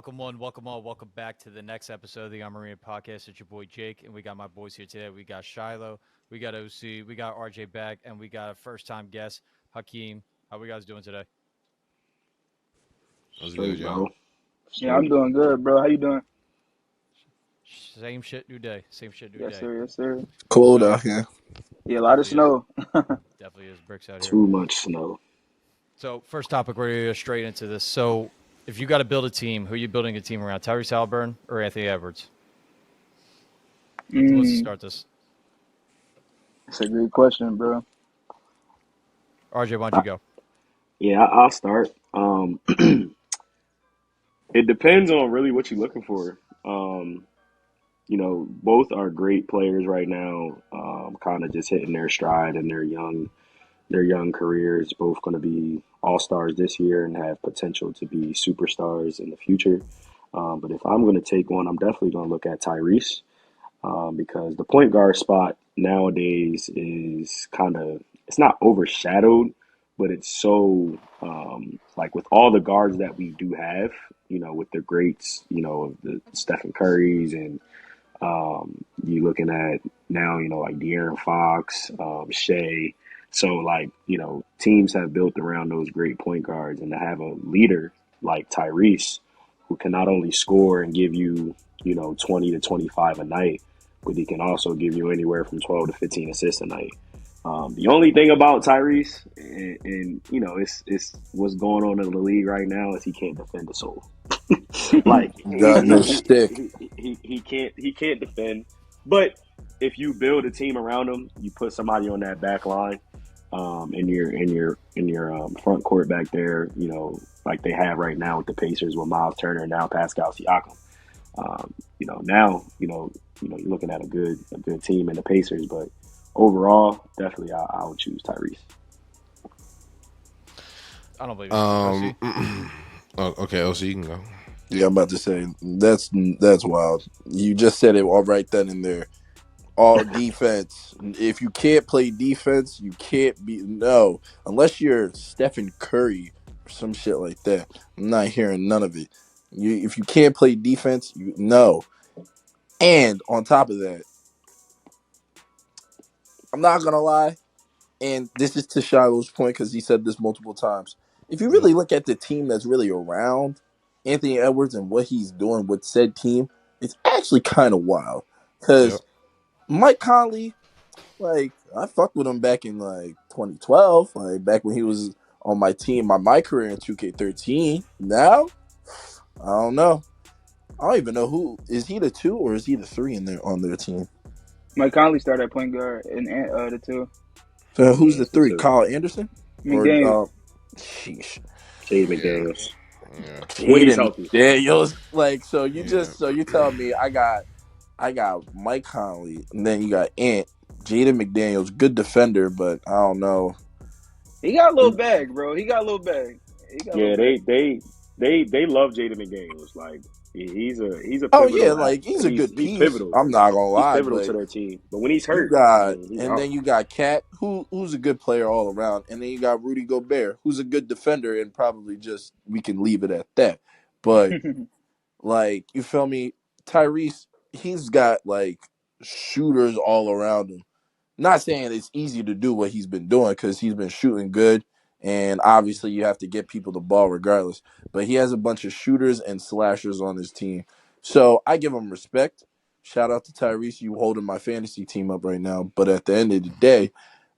Welcome one, welcome all, welcome back to the next episode of the Armarenapodcast. It's your boy Jake, and we got my boys here today. We got Shiloh, we got OC, we got RJ back, and we got a first-time guest, Hakim. How we guys doing today? What's Straight, good, y'all? bro. Yeah, I'm doing good, bro. How you doing? Same shit, new day. Same shit, new Yes, day. sir. Yes, sir. Cold So out here. Yeah, a lot of definitely is, snow. definitely is bricks out here. Too much snow. So first topic, we're gonna go straight into this. So if you got to build a team, who are you building a team around? Tyrese Halliburton or Anthony Edwards? Let's start this. It's a great question, bro. RJ, why don't you go? Yeah, I'll start. It depends on really what you're looking for. Both are great players right now. Kind of just hitting their stride in their young careers. Both going to be all stars this year and have potential to be superstars in the future. But if I'm going to take one, I'm definitely going to look at Tyrese. Because the point guard spot nowadays is it's not overshadowed, but it's so like with all the guards that we do have, with the greats, of the Stephen Currys and you looking at now, like De'Aaron Fox, Shea. So like, teams have built around those great point guards, and to have a leader like Tyrese who can not only score and give you, 20 to 25 a night, but he can also give you anywhere from 12 to 15 assists a night. The only thing about Tyrese, and it's what's going on in the league right now, is he can't defend the soul. Like Got no stick. he can't defend. But if you build a team around him, you put somebody on that back line, in your front court back there, like they have right now with the Pacers with Miles Turner and now Pascal Siakam. Now you're looking at a good team in the Pacers, but overall, definitely I would choose Tyrese. I don't believe you. Okay, OC, you can go. Yeah, I'm about to say that's wild. You just said it all right then and there. All defense. If you can't play defense, you can't be unless you're Stephen Curry or some shit like that. I'm not hearing none of it. If you can't play defense, no. And on top of that, I'm not gonna lie. And this is to Shiloh's point because he said this multiple times. If you really look at the team that's really around Anthony Edwards and what he's doing with said team, it's actually kind of wild. Yep. Because Mike Conley, like, I fucked with him back in like 2012, like back when he was on my team, my career in 2K13. Now, I don't know. I don't even know who is he the 2 or is he the 3 in there on their team. Mike Conley started at point guard and the two. So who's Yeah, the it's the 3? 2. Kyle Anderson or McDaniels. sheesh. Jade McDaniels. Yeah. When he's Jaden healthy. Daniels. Like, so you Yeah. you tell me I got Mike Conley and then you got Jaden McDaniels, good defender, but I don't know. He got a little bag, bro. He got a little bag. Yeah, they love Jaden McDaniels. Like he's a Oh yeah, pivotal. like he's a good He's piece. pivotal. I'm not gonna He's lie, pivotal but to their team. But when he's you hurt, got he's and out. then you got Cat, who's a good player all around, and then you got Rudy Gobert, who's a good defender, and probably just we can leave it at that. But like, you feel me? Tyrese, he's got like shooters all around him. Not saying it's easy to do what he's been doing because he's been shooting good, and obviously you have to get people the ball regardless. But he has a bunch of shooters and slashers on his team, so I give him respect. Shout out to Tyrese, you holding my fantasy team up right now. But at the end of the day,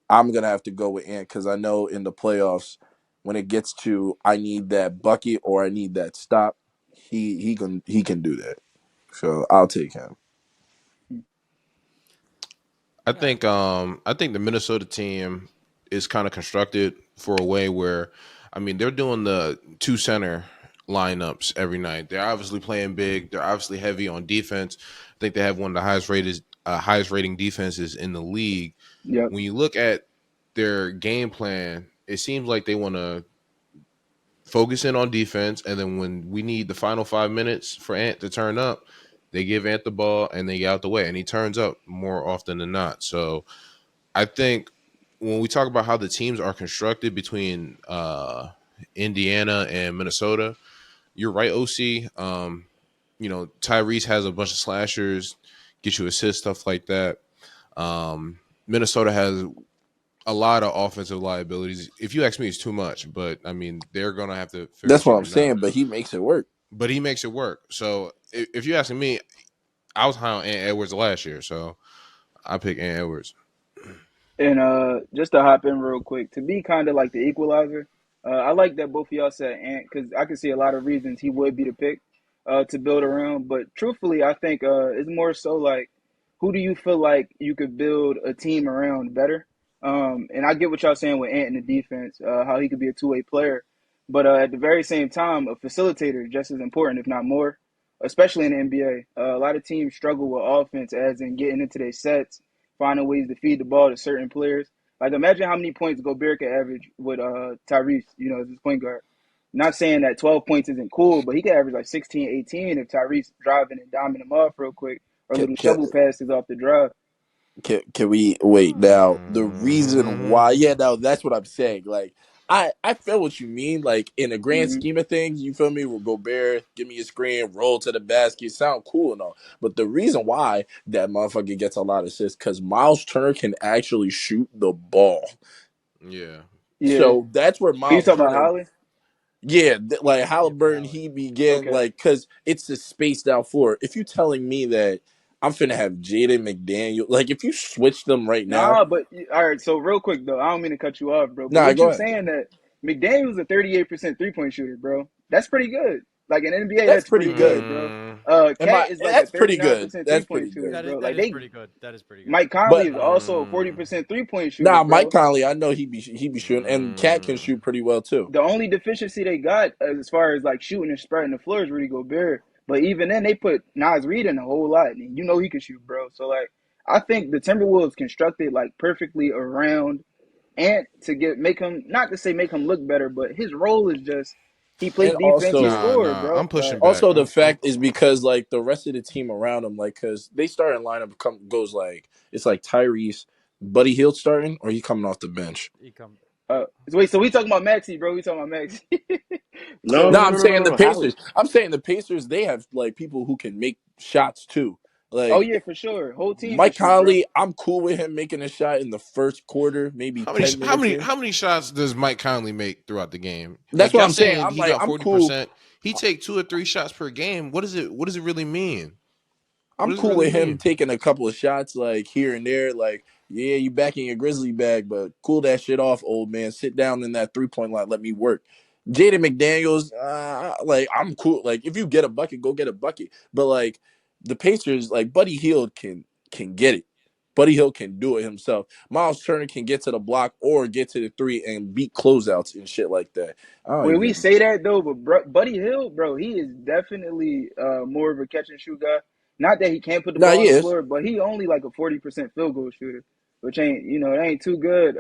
I'm gonna have to go with Ant because I know in the playoffs, when it gets to I need that bucket or I need that stop, he can do that. So I'll take him. I think the Minnesota team is kind of constructed for a way where, I mean, they're doing the 2 center lineups every night. They're obviously playing big. They're obviously heavy on defense. I think they have one of the highest rating defenses in the league. Yep. When you look at their game plan, it seems like they want to focus in on defense, and then when we need the final 5 minutes for Ant to turn up, they give Ant the ball and they get out the way, and he turns up more often than not. So I think when we talk about how the teams are constructed between Indiana and Minnesota, you're right, OC. Tyrese has a bunch of slashers, get you assists, stuff like that. Minnesota has a lot of offensive liabilities. If you ask me, it's too much, but I mean, they're gonna have to figure That's what I'm something out. saying. But he makes it work. But he makes it work. So if you're asking me, I was high on Ant Edwards last year, so I pick Ant Edwards. And just to hop in real quick, to be kind of like the equalizer, I like that both of y'all said Ant because I can see a lot of reasons he would be the pick to build around. But truthfully, I think it's more so like who do you feel like you could build a team around better? And I get what y'all saying with Ant in the defense, how he could be a two-way player. But at the very same time, a facilitator is just as important, if not more, especially in the NBA. A lot of teams struggle with offense, as in getting into their sets, finding ways to feed the ball to certain players. Like imagine how many points Gobert could average with Tyrese, as his point guard. Not saying that 12 points isn't cool, but he could average like 16, 18 if Tyrese driving and diming him off real quick or Can, little can, shovel passes off the drive. can we wait now? The reason Mm-hmm. why, yeah, now that's what I'm saying. Like, I feel what you mean. Like in the grand Mm-hmm. scheme of things, you feel me? We'll go bear, give me a screen, roll to the basket, sound cool and all. But the reason why that motherfucker gets a lot of assists because Miles Turner can actually shoot the ball. Yeah. Yeah. So that's where You Miles talking about Turner. Holly? Yeah, like Yeah, for Halliburton, Hallie. he began Okay. like because it's a spaced out floor. If you telling me that I'm finna have Jaden McDaniel, like if you switch them right now, Nah, but all right. So real quick though, I don't mean to cut you off, bro. But nah, what go you ahead. saying that McDaniel's a 38% 3-point shooter, bro? That's pretty good. Like in NBA, That's that's pretty pretty good. good, bro. Mm, Cat is like a That's pretty good. 39% three That's point pretty shooter, good. That is bro. that Like is they, pretty good. That is pretty good. Mike Conley But is also a mm, 40% 3-point shooter, nah, Mike bro. Conley, I know he be shooting, and Cat can mm. shoot pretty well too. The only deficiency they got as far as like shooting and spreading the floor is Rudy Gobert. But even then, they put Nas Reed in a whole lot, and he can shoot, bro. So like, I think the Timberwolves constructed like perfectly around Ant to get make him not to say make him look better, but his role is just he plays And defense, he also, score, I'm bro. pushing Like back. also the I'm fact is because like the rest of the team around him, like because they starting lineup goes like it's like Tyrese, Buddy Hield starting, or he coming off the bench. He come. wait, so we talking about Maxi, bro? We talking about Maxi. No, No, no, so no, I'm no, no, saying the no. Hallie. Pacers. I'm saying the Pacers. They have like people who can make shots too. oh Like yeah, for sure, whole team can Mike shoot, bro. Conley, I'm cool with him making a shot in the first quarter, maybe how many 10 minutes in. how many shots does Mike Conley make throughout the game? That's Like what y'all I'm saying. saying I'm he like, got I'm cool. 40%. He take 2 or 3 shots per game. What does it really mean? What I'm does it cool really with him mean? taking a couple of shots like here and there. Like, yeah, you back in your Grizzly bag, but cool that shit off, old man. Sit down in that 3 point line. Let me work. Jaden McDaniels, like I'm cool. Like if you get a bucket, go get a bucket. But like the Pacers, like Buddy Hield can get it. Buddy Hield can do it himself. Miles Turner can get to the block or get to the three and beat closeouts and shit like that. I don't When we even. say that though, but Buddy Hill, bro, he is definitely more of a catch and shoot guy. Not that he can't put the Nah, ball he on the is. floor, but he only like a 40% field goal shooter, which ain't it ain't too good.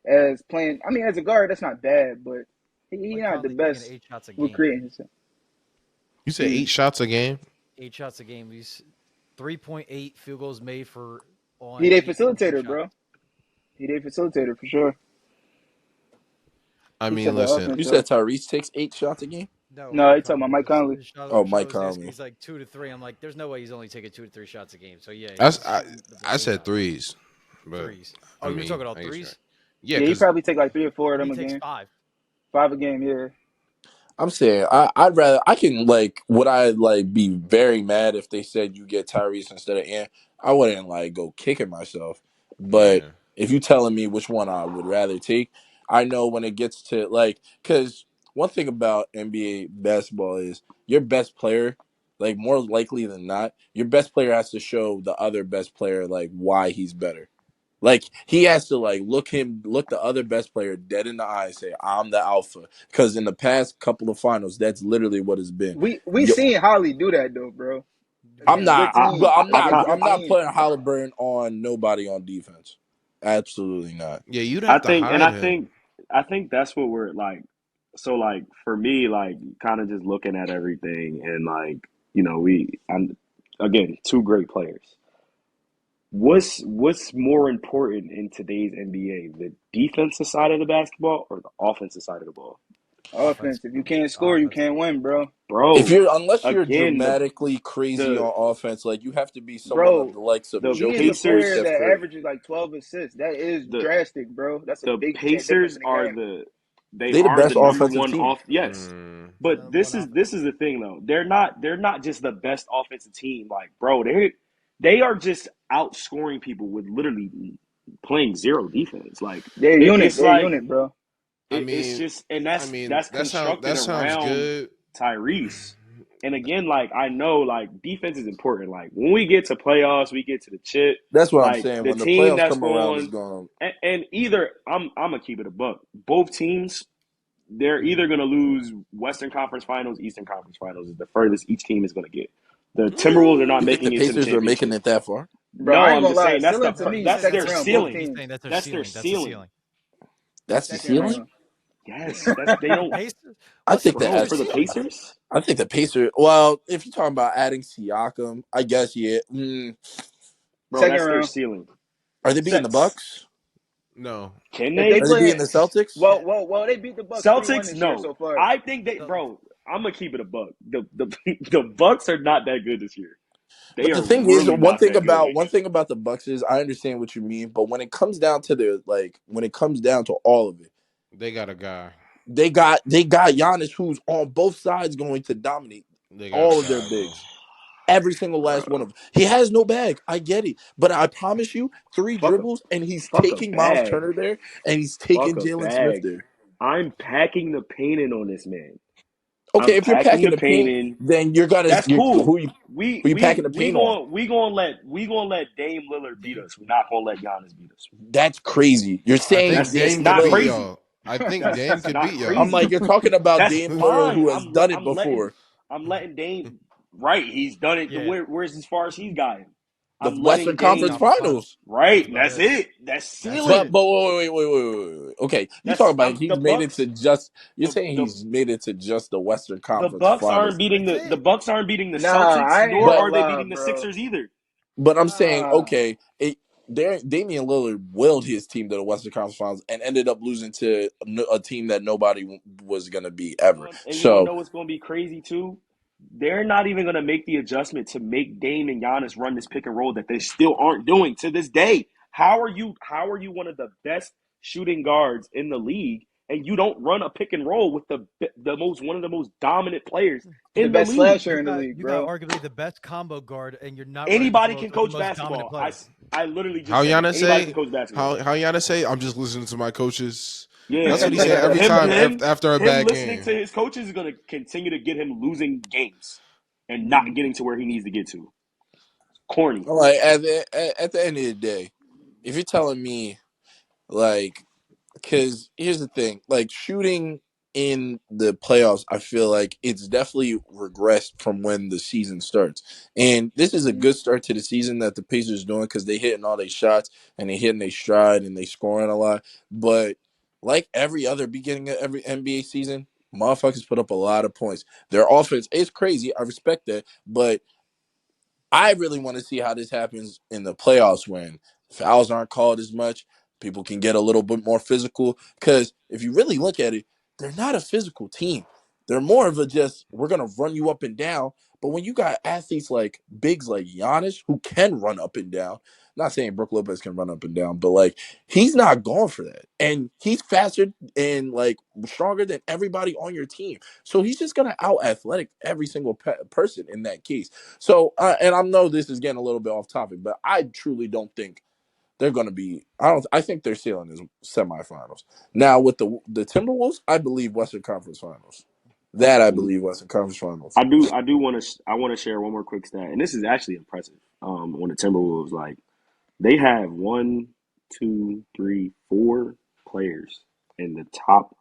As playing. I mean, as a guard, that's not bad, but he Mike not the Conley's taking best 8 shots a with game. creating himself. You said 8 shots a game? 8 shots a game. He's 3.8 field goals made for He on they 8.2 facilitator, shots. bro. He they facilitator for sure. I He mean, set the listen. You offense said up. Tyrese takes 8 shots a game. No, No, Mike he talking about Conley. Mike Because Conley. Oh, Mike Shiloh's asking, Conley. he's like 2 to 3. I'm like, there's no way he's only taking 2 to 3 shots a game. So yeah, I, he's I, shooting the I same said amount. threes, but Threes. I Oh, you're mean, talking about I guess you're right. threes? Yeah, Yeah, he because probably take like 3 or 4 of He them a takes game. 5. 5 a game, yeah. I'm saying I'd rather I can like would I like be very mad if they said you get Tyrese instead of Ant. I wouldn't like go kicking myself. But yeah, if you telling me which one I would rather take, I know when it gets to like because one thing about NBA basketball is your best player, like more likely than not, your best player has to show the other best player like why he's better. Like he has to like look the other best player dead in the eye and say, "I'm the alpha." Because in the past couple of finals, that's literally what it's been. We Yo, seen Holly do that though, bro. I'm Against Yeah. good not, I, but teams. I, I'm I, Against not, ki- good I'm not teams. putting Halliburton on nobody on defense. Absolutely not. yeah, you'd I have to think, and hide him. I think that's what we're like. So, like for me, like kind of just looking at everything, and like I'm again two great players. What's more important in today's NBA, the defensive side of the basketball or the offensive side of the ball? Offense. If you can't score, you Offense. can't win, bro. If Bro, you're unless you're again, dramatically crazy the on offense, like you have to be someone of Bro, the likes of the he is a Jokic or player Pacers, Steph that Curry. averages like 12 assists. That is the drastic, bro. That's a the big difference Pacers in the are game. they They the are best the number offensive one team. off. Yes, but One off. this is the thing though. They're not just the best offensive team. Like, bro, they are just outscoring people with literally playing zero defense. Like, it's They're a like unit, bro. I it's mean, just, and I mean that's that constructed sounds around good. Tyrese. And again, like, I know like defense is important. Like, when we get to playoffs, we get to the chip. That's what I'm Like, saying. the When the team playoffs that's come around, is going, going. and either I'm gonna keep it a buck. Both teams, they're either gonna lose Western Conference Finals, Eastern Conference Finals is the furthest each team is gonna get. The Timberwolves are not You think the making it to the Pacers are making championship. it that far? Bro, I No, ain't I'm gonna just lie. saying Ceiling to me, that's second their round, both ceiling. He's teams. saying that's their That's their ceiling. That's the ceiling. ceiling. That's the Second ceiling. round. Yes, that's they don't. Pacers. I What's the think that Bro, Pacers for the ceiling? Pacers, I think the Pacers. Well, if you're talking about adding Siakam, I guess yeah. bro, Second that's their round. ceiling. Are they beating the Sets. Bucks? No, Can If they they? Are they beating play, the Celtics? well, they beat the Bucks 3-1 Celtics? this year No. so far. I think they, So, bro. I'm gonna keep it a buck. The the Bucks are not that good this year. They But are the thing is, really not that good. one thing about the Bucks is I understand what you mean, but when it comes down to when it comes down to all of it, they got a guy. they got Giannis who's on both sides going to dominate They got a all of their guy, bro. bigs. Every single last one Bro, of them. He has no bag. I get it. But I promise you, three fuck a dribbles and he's fuck a taking Miles bag. Turner there and he's taking Fuck a Jalen Smith bag. there. I'm packing the paint in on this man. Okay, I'm if you're packing packing the the paint paint, in. then That's you're cool. who you packing the paint on? We gonna let Dame Lillard beat us. We're not gonna let Giannis beat us. That's crazy. You're I saying think That's Dame it's Dame could not beat Lillard. crazy. y'all. I think Dame That's could not beat y'all. I'm like, crazy. you're talking about That's Dame Lillard fine. who has done it before. I'm letting Dame. Right, he's done it. yeah, Where's as far as he's gotten? The I'm letting Western Western Conference Dame. Conference Finals. Finals. Right, That's and about that's it. it. That's That's it. ceiling. But wait. Okay, you That's talking about the he's made it to Bucks. just you're The saying the he's made it to just the Western the Conference Bucks aren't Finals. beating That's the it. Bucks aren't beating the Nah, Celtics, I ain't nor But gonna are they lie, beating the bro. Sixers either. I'm saying, Nah. okay, Damian Lillard willed his team to the Western Conference Finals and ended up losing to a team that nobody was going to beat ever. And you want to So, know what's going to be crazy too? They're not even going to make the adjustment to make Dame and Giannis run this pick and roll that they still aren't doing to this day. How are you one of the best shooting guards in the league and you don't run a pick and roll with the most one of the most dominant players The in the best league? slasher in the league, You got bro. arguably the best combo guard, and you're not running pick and Anybody rolls can with the coach most dominant basketball. player. I literally just How said that. Giannis Anybody can say? coach basketball. How Giannis say? I'm just listening to my coaches. Yeah, That's what and he said every time after a him bad listening game. to his coaches is going to continue to get him losing games and not getting to where he needs to get to. Corny. like at the end of the day, if you're telling me like because here's the thing, like shooting in the playoffs, I feel like it's definitely regressed from when the season starts. And this is a good start to the season that the Pacers doing because they hitting all their shots and they hitting their stride and they scoring a lot. But like every other beginning of every NBA season, motherfuckers put up a lot of points. Their offense is crazy. I respect that, but I really want to see how this happens in the playoffs when fouls aren't called as much. People can get a little bit more physical. Because if you really look at it, they're not a physical team. They're more of a just, we're going to run you up and down. But when you got athletes like bigs like Giannis who can run up and down, not saying Brook Lopez can run up and down, but like he's not going for that. And he's faster and like stronger than everybody on your team. So he's just going to out athletic every single person in that case. So, and I know this is getting a little bit off topic, but I truly don't think they're going to be. I think their ceiling is semifinals. Now with the Timberwolves, I believe Western Conference Finals. That I believe Western Conference Finals. I do want to I want to share one more quick stat, and this is actually impressive. On the Timberwolves, like they have one, two, three, four players in the top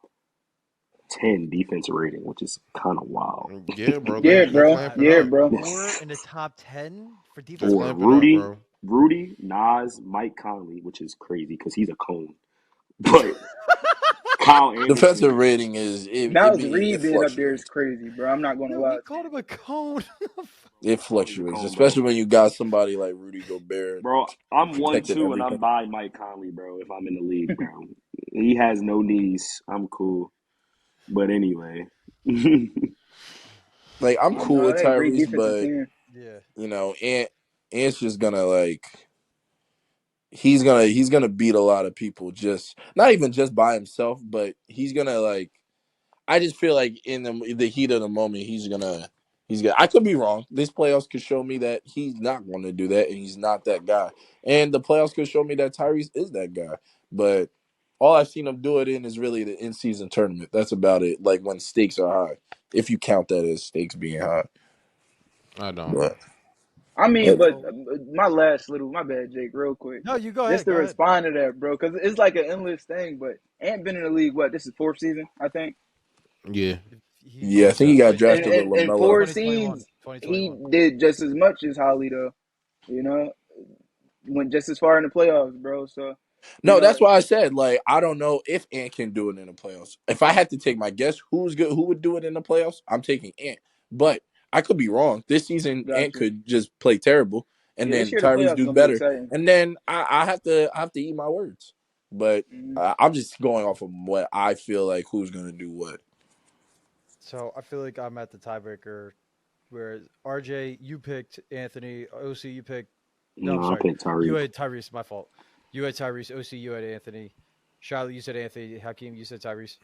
10 defensive rating, which is kind of wild. Yeah, bro. Yeah, They bro. clamp it Yeah, up. bro. Four in the top 10 for They defense For clamp rating. it up, bro. Rudy, Nas, Mike Conley, which is crazy because he's a cone, but Kyle Defensive Anderson. rating is Miles Reed it being up there is fluctuates. crazy, bro. I'm not gonna Yo, he lie called to him a cone. It Oh, he's a fluctuates, cone, especially bro. when you got somebody like Rudy Gobert Bro, I'm protected 1-2 and I'm everything. by Mike Conley, bro. If I'm in the league, bro, he has no knees. I'm cool. But anyway, Like I'm I don't cool know. with They a great Tyrese, defensive but team. Yeah. Ant's just gonna like he's gonna beat a lot of people, just not even just by himself, but he's gonna like I just feel like in the heat of the moment, he's gonna. I could be wrong. This playoffs could show me that he's not going to do that, and he's not that guy. And the playoffs could show me that Tyrese is that guy. But all I've seen him do it in is really the in-season tournament. That's about it. Like when stakes are high, if you count that as stakes being high. I don't. But I mean, but but So my bad, Jake, real quick. no, you go Just ahead. to Go ahead. respond to that, bro, because it's like an endless thing. But Ant been in the league, what? This is fourth season, I think. Yeah, He yeah, I believe think so. he got 20, And drafted with in Lamelo. four 2021. seasons, he 2021. did just as much as Holly, though. You know, went just as far in the playoffs, bro. So, you No, know, that's why I said like I don't know if Ant can do it in the playoffs. If I had to take my guess, who's good, who would do it in the playoffs? I'm taking Ant, but I could be wrong. This season, Ant gotcha. could just play terrible, and Yeah, this then year the Tyrese playoffs do gonna be better, exciting. and then I have to eat my words. But Mm-hmm. I'm just going off of what I feel like who's gonna do what. So I feel like I'm at the tiebreaker. Where RJ, you picked Anthony. OC, you picked. No, I'm no, I sorry. picked You Tyrese. had Tyrese. My fault. You had Tyrese. OC, you had Anthony. Shiloh, you said Anthony. Hakim, you said Tyrese.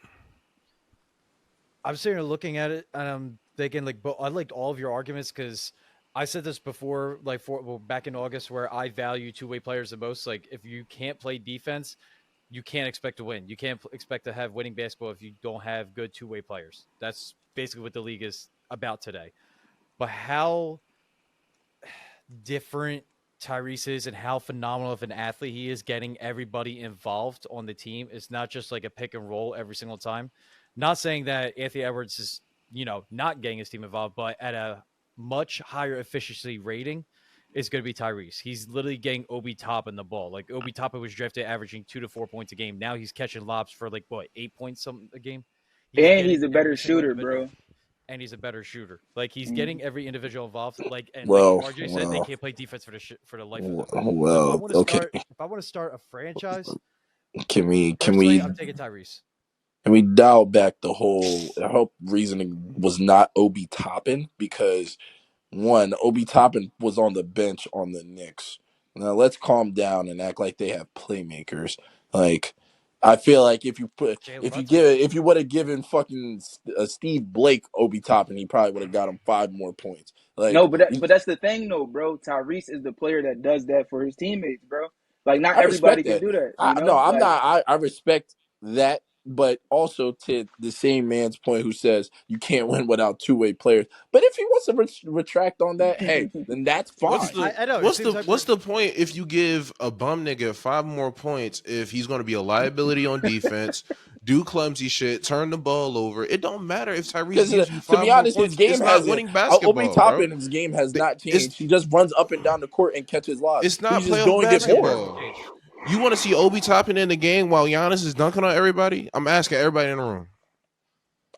I'm sitting here looking at it and I'm thinking like, but I liked all of your arguments because I said this before, like back in August, where I value two-way players the most. Like, if you can't play defense, you can't expect to win. You can't expect to have winning basketball if you don't have good two-way players. That's basically what the league is about today. But how different Tyrese is and how phenomenal of an athlete he is getting everybody involved on the team. It's not just like a pick and roll every single time. Not saying that Anthony Edwards is, not getting his team involved, but at a much higher efficiency rating is going to be Tyrese. He's literally getting Obi Toppin the ball. Like Obi Toppin was drafted averaging 2 to 4 points a game. Now he's catching lobs for like what, 8 points something a game. He's And getting he's a better every single shooter, individual bro. and he's a better shooter. Like he's Mm-hmm. getting every individual involved. Like and like Well, RJ said, they well, can't play defense for the life of them. So well. Okay, if I want to start a franchise, can we can personally, we I'm taking Tyrese. can we dial back the whole? I hope reasoning was not Obi Toppin because one, Obi Toppin was on the bench on the Knicks. Now let's calm down and act like they have playmakers. Like I feel like Jalen Brunson. if you would have given fucking Steve Blake Obi Toppin, he probably would have got him 5 more points. No, Like but that's the thing, though, bro. Tyrese is the player that does that for his teammates, bro. Like, not I everybody respect can that. do that, No, I'm Like, not. I respect that, but also to the same man's point who says you can't win without two-way players. But if he wants to retract on that, hey, then that's What's fine. the I know it what's the seems like what's the point if you give a bum nigga 5 more points if he's going to be a liability on defense, do clumsy shit, turn the ball over? It don't matter if Tyrese Because gives you to five be more honest, his points. game It's not hasn't. winning Obi basketball, bro. Toppin's game has not It's changed. He just runs up and down the court and catches lobs. it's not He's just playoff doing it yeah, more. basketball. Gage. You want to see Obi Toppin in the game while Giannis is dunking on everybody? I'm asking everybody in the room.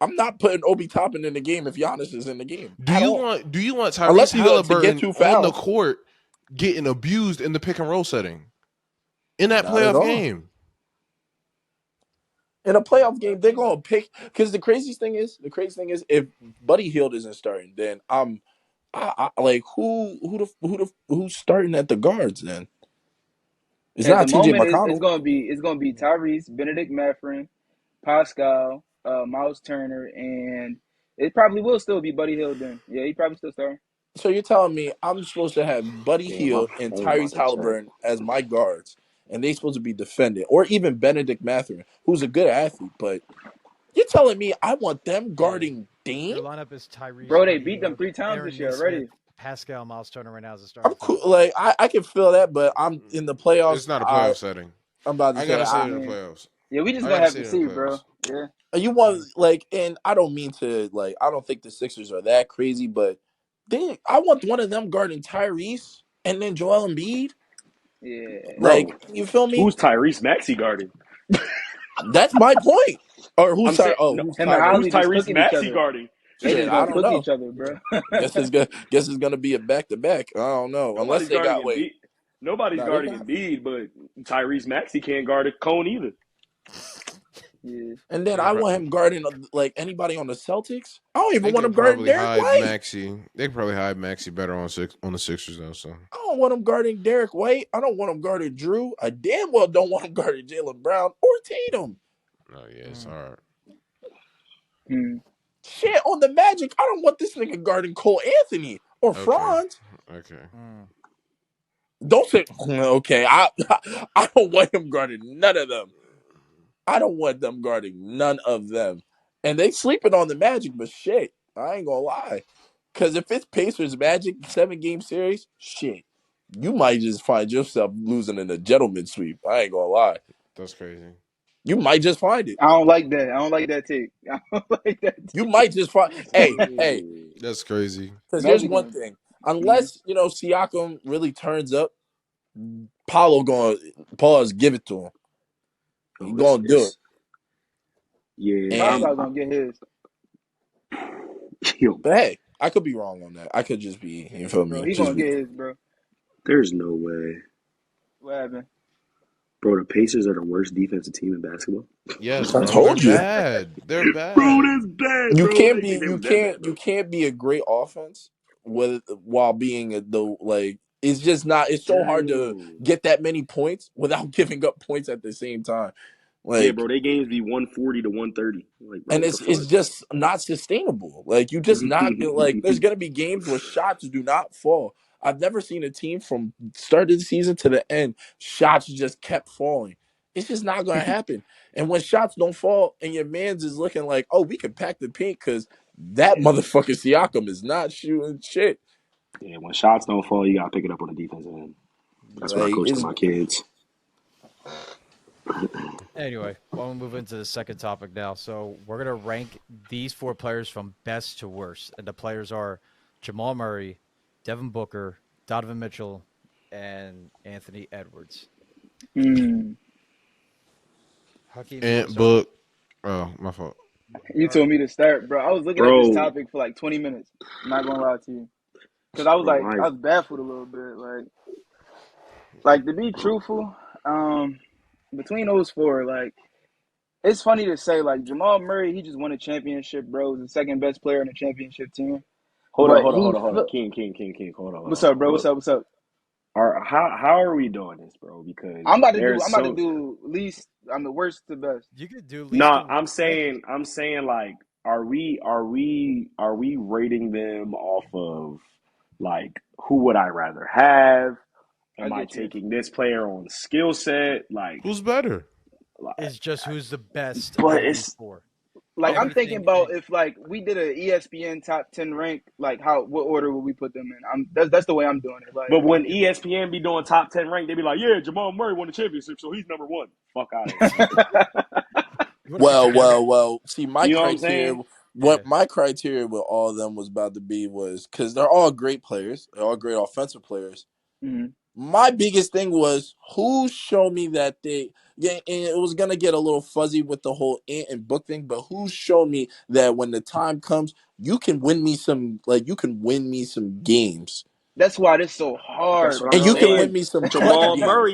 I'm not putting Obi Toppin in the game if Giannis is in the game Do at you all, want Tyrese unless he's to get Halliburton 2 fouls. on the court getting abused in the pick and roll setting in that Not at playoff all. game? In a playoff game, they're gonna pick because the craziest thing is if Buddy Hield isn't starting, then I like who's starting at the guards then? It's at the not TJ moment, it's McConnell. gonna be Tyrese, Benedict Mathurin, Pascal, Miles Turner, and it probably will still be Buddy Hield. Then, yeah, he probably still starting. So you're telling me I'm supposed to have Buddy Yeah, my Hield and phone about Tyrese to check. Halliburton as my guards, and they supposed to be defending, or even Benedict Mathurin, who's a good athlete, but you're telling me I want them Yeah, guarding Dame? your lineup is Tyrese, Bro, they Buddy beat them Hield, 3 times Aaron this year Nesmith, already. Pascal, Miles Turner right now as a I'm starting cool. five. Like I can feel that, but I'm in the It's playoffs. not a playoff setting. I'm about to I say gotta I see it in the mean, playoffs. yeah, we just I gonna gotta have see to it in the see, bro. playoffs. Yeah, you want like, and I don't mean to like. I don't think the Sixers are that crazy, but I want one of them guarding Tyrese and then Joel Embiid. yeah. Like, Bro, you feel me? who's Tyrese Maxey guarding? That's my point. Or I'm who's saying, Ty? Oh, no, who's Him and who's Tyrese? Holly just Tyrese cooking each Maxey other. guarding? They Shit, just I gonna don't cook know. each other, bro. Guess it's gonna be a back to back. I don't know. Unless Nobody's they guarding got wait. Embiid. Nobody's No, they're guarding not. Embiid, but Tyrese Maxey can't guard a cone either. Yeah. And then They I pro- want him guarding like anybody on the Celtics. I don't they even want could him guarding probably Derek hide White. Maxi. They could probably hide Maxi better on the Sixers though. So I don't want him guarding Derek White. I don't want him guarding Drew. I damn well don't want him guarding Jaylen Brown or Tatum. oh yeah, it's Mm. hard. Hmm. Shit, on the Magic, I don't want this nigga guarding Cole Anthony or Okay, Franz. okay. Mm. Don't say okay. I don't want him guarding none of them. I don't want them guarding none of them. And they sleeping on the Magic, but shit, I ain't gonna lie. Because if it's Pacers Magic 7-game series, shit, you might just find yourself losing in a gentleman sweep. I ain't gonna lie. That's crazy. You might just find it. I don't like that. I don't like that take. I don't like that You take. might just find. Hey, That's crazy. because here's Magic one going. thing. Unless Siakam really turns up, Paulo gonna pause, give it to him. He gonna do it. Yeah, And Masai gonna get his. yo, but hey, I could be wrong on that. I could just be, you feel Bro, me? he Just gonna be. get his, bro. there's no way, What happened? bro. The Pacers are the worst defensive team in basketball. Yes, I bro. They're told you. bad. They're Bro, bad. that's bad, You bro. can't They be think they you was that bad, can't you bro. can't be a great offense with while being the like it's just not it's so hard to Bro. get that many points without giving up points at the same time. Yeah, Like bro. They games be 140 to 130. Like, bro, and what the it's fuck? just not sustainable. Like you just not like there's gonna be games where shots do not fall. I've never seen a team from start of the season to the end, shots just kept falling. It's just not gonna happen. And when shots don't fall and your man's is looking like, oh, we can pack the paint because that motherfucker Siakam is not shooting shit. Yeah, when shots don't fall, you gotta pick it up on the defensive end. That's what I Like coach to it's my kids. Anyway, we'll move into the second topic now. So we're gonna rank these four players from best to worst, and the players are Jamal Murray, Devin Booker, Donovan Mitchell, and Anthony Edwards. Mm. Hakeem, you want to Ant start? book. Oh, my fault. You All right. told me to start, bro. I was looking at this Bro, topic for like 20 minutes. I'm not gonna lie to you, because I was bro, like, my I was baffled a little bit. Like to be truthful, between those four, like it's funny to say, like Jamal Murray, he just won a championship, bro. He's the second best player on the championship team. hold on, But hold on, he, hold on, hold on. King, hold on, hold what's on, up, hold bro? on. What's Look, up? What's up? how are we doing this, bro? Because I'm about to do. there's I'm about to so do least. I'm the worst to best. You could do least nah. to I'm worst. Thank you. saying, like, are we rating them off of like who would I rather have? I Am I get you. taking this player on skill set? Who's better? It's just who's the best But out of these it's four. Like I'm thinking Everything. about if like we did a ESPN top 10 rank, like what order would we put them in? That's the way I'm doing it. Like but when ESPN be doing top 10 rank, they be like, yeah, Jamal Murray won the championship, so he's number one. Fuck out of here. You want to be fair? See, my You know what I'm criteria, saying? Yeah. what my criteria with all of them was about to be was because they're all great players, they're all great offensive players. Mhm. My biggest thing was who showed me that they, yeah, and it was gonna get a little fuzzy with the whole Ant and Book thing, but who showed me that when the time comes, you can win me some games, That's why this so That's hard, what and I'm you bro. can Like win saying. me some clutch Jamal games.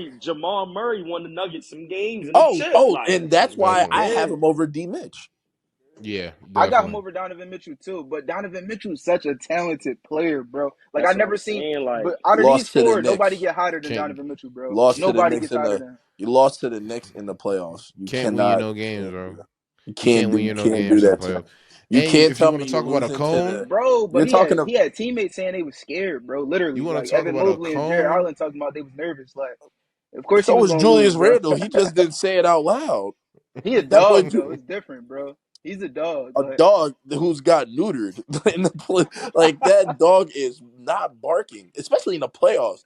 Murray, won the Nuggets some games in the Oh, chip. oh, Like, and that's why Definitely. I have yeah, him over D Mitch. Yeah, I got him definitely. over Donovan Mitchell too. But Donovan Mitchell's such a talented player, bro. Like I that's what I'm never seen. saying. Like, But out of these Lost to the four, nobody Knicks. get hotter than Can't Donovan Mitchell, bro. Lost to the Nobody Knicks gets in hotter the. than him. You lost to the Knicks in the playoffs. You can't win you cannot. no games, bro. You You can't can't do. win You you no can't do games in the that to. playoffs. You And you, can't if you tell want me to you're talk about a losing to the. cone, Bro, but You're talking to. he had teammates saying they was scared, bro. you Literally, want like to talk Evan about a Mobley and Jared cone. Allen talking about they was nervous. Like, of course he So was was gonna lose, Julius bro. Randle. He just didn't say it out loud. He a That boy, dog though. It's different, bro. He's a dog. a Like, dog who's got neutered in the like that dog is not barking, especially in the playoffs.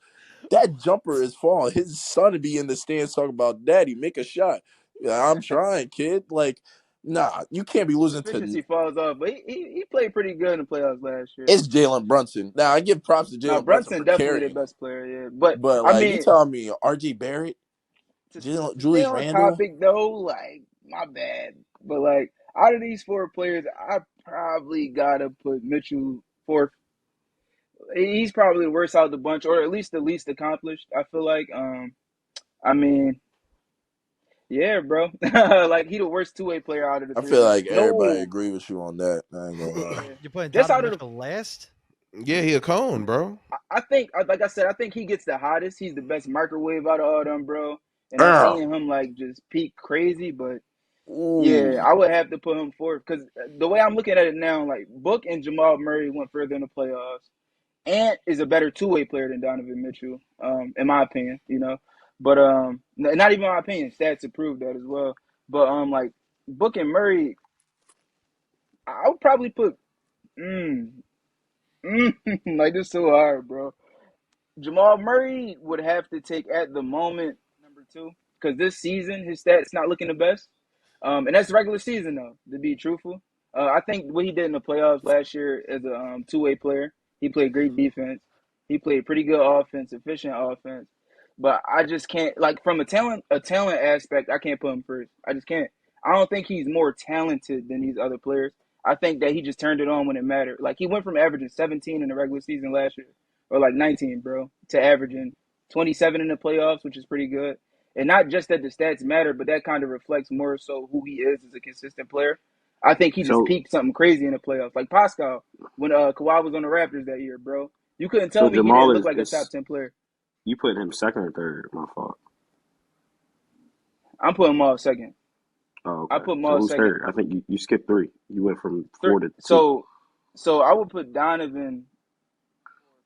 That jumper is falling. His son would be in the stands talking about, "Daddy, make a shot." Yeah, I'm trying, kid. Like, nah, you can't be his losing to. efficiency falls off, but he played pretty good in the playoffs last year. It's Jalen Brunson. Now I give props to Now Jalen Brunson Brunson for definitely the carrying him, best player, yeah. But but I like you mean, telling me R.J. Barrett, to stay Julius on Randle. topic though, like my bad, but like out of these four players, I probably gotta put Mitchell fourth. He's probably the worst out of the bunch, or at least the least accomplished. I feel like. I mean, Yeah, bro. Like he the worst two-way player out of the I three. feel like everybody No, agree with you on that. I ain't gonna lie. yeah. You're putting Just Donovan out of the Mitchell last? Yeah, he a cone, bro. I think, like I said, I think he gets the hottest. He's the best microwave out of all them, bro. And I've Earl. seen him like just peak crazy, but yeah, Ooh. I would have to put him fourth because the way I'm looking at it now, like Book and Jamal Murray went further in the playoffs. Ant is a better two-way player than Donovan Mitchell, in my opinion. But not even my opinion. Stats to prove that as well. But like Book and Murray, I would probably put mm, like this so hard, bro. Jamal Murray would have to take at the moment number two because this season his stats not looking the best. And that's regular season though. To be truthful, I think what he did in the playoffs last year as a two-way player, he played great defense. He played pretty good offense, efficient offense. But I just can't like from a talent aspect. I can't put him first. I just can't. I don't think he's more talented than these other players. I think that he just turned it on when it mattered. Like he went from averaging 17 in the regular season last year or like 19, bro, to averaging 27 in the playoffs, which is pretty good. And not just that the stats matter, but that kind of reflects more so who he is as a consistent player. I think he just So peaked something crazy in the playoffs. Like Pascal, when Kawhi was on the Raptors that year, bro. You couldn't tell so me he didn't Jamal look like a top is 10 player. you put him second or third? My fault. I'm putting Maul second. Oh, I okay. put So Maul who's second. third? I think you skipped three. You went from Third, 4 to 2. so I would put Donovan.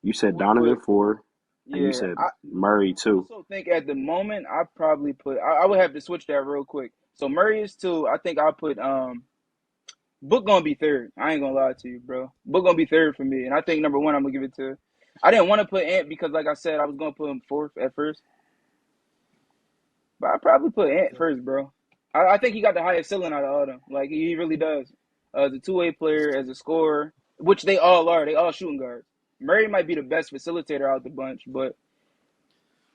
You I said would put Donovan 4, and you yeah. said Murray I 2. also think at the moment I probably put. I would have to switch that real quick. So Murray is two. I think I'll put Book gonna be third. I ain't gonna lie to you, bro. Book gonna be third for me, and I think number one I'm gonna give it to. I didn't want to put Ant because, like I said, I was gonna put him fourth at first, but I probably put Ant first, bro. I think he got the highest ceiling out of all them. Like he really does. As a two-way player, as a scorer, which they all are. They all shooting guards. Murray might be the best facilitator out the bunch, but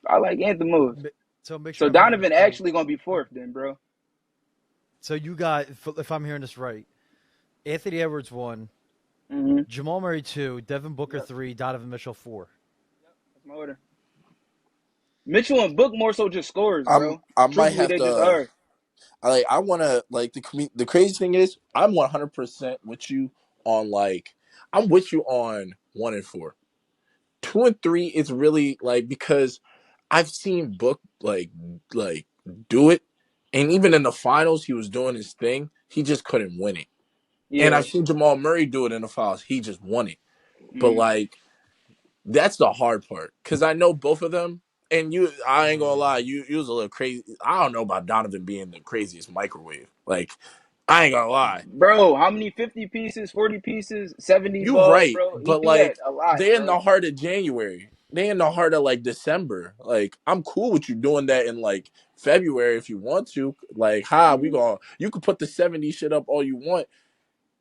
I like Ant the most. So make So sure I'm hearing this Donovan right. actually gonna be fourth then, bro. So you got, if I'm hearing this right, Anthony Edwards 1, Mm-hmm. Jamal Murray 2, Devin Booker Yep, 3, Donovan Mitchell 4. that's my order. Mitchell and Book more so just scorers, bro. I might Truthfully, have they just to. are. I want to like the crazy thing is I'm 100% with you on like I'm with you on 1 and 4. 2 and 3 is really like because I've seen Book like do it, and even in the finals he was doing his thing. He just couldn't win it. And Yeah. I've seen Jamal Murray do it in the finals. He just won it. But Mm. like that's the hard part because I know both of them. And I ain't gonna lie, you was a little crazy. I don't know about Donovan being the craziest microwave. Like, I ain't gonna lie. Bro, how many 50 pieces, 40 pieces, 70 You balls, right, bro? He but do that like a lot, they in the bro. heart of January. They in the heart of like December. Like, I'm cool with you doing that in like February if you want to. Like, we Mm. gonna you could put the 70 shit up all you want.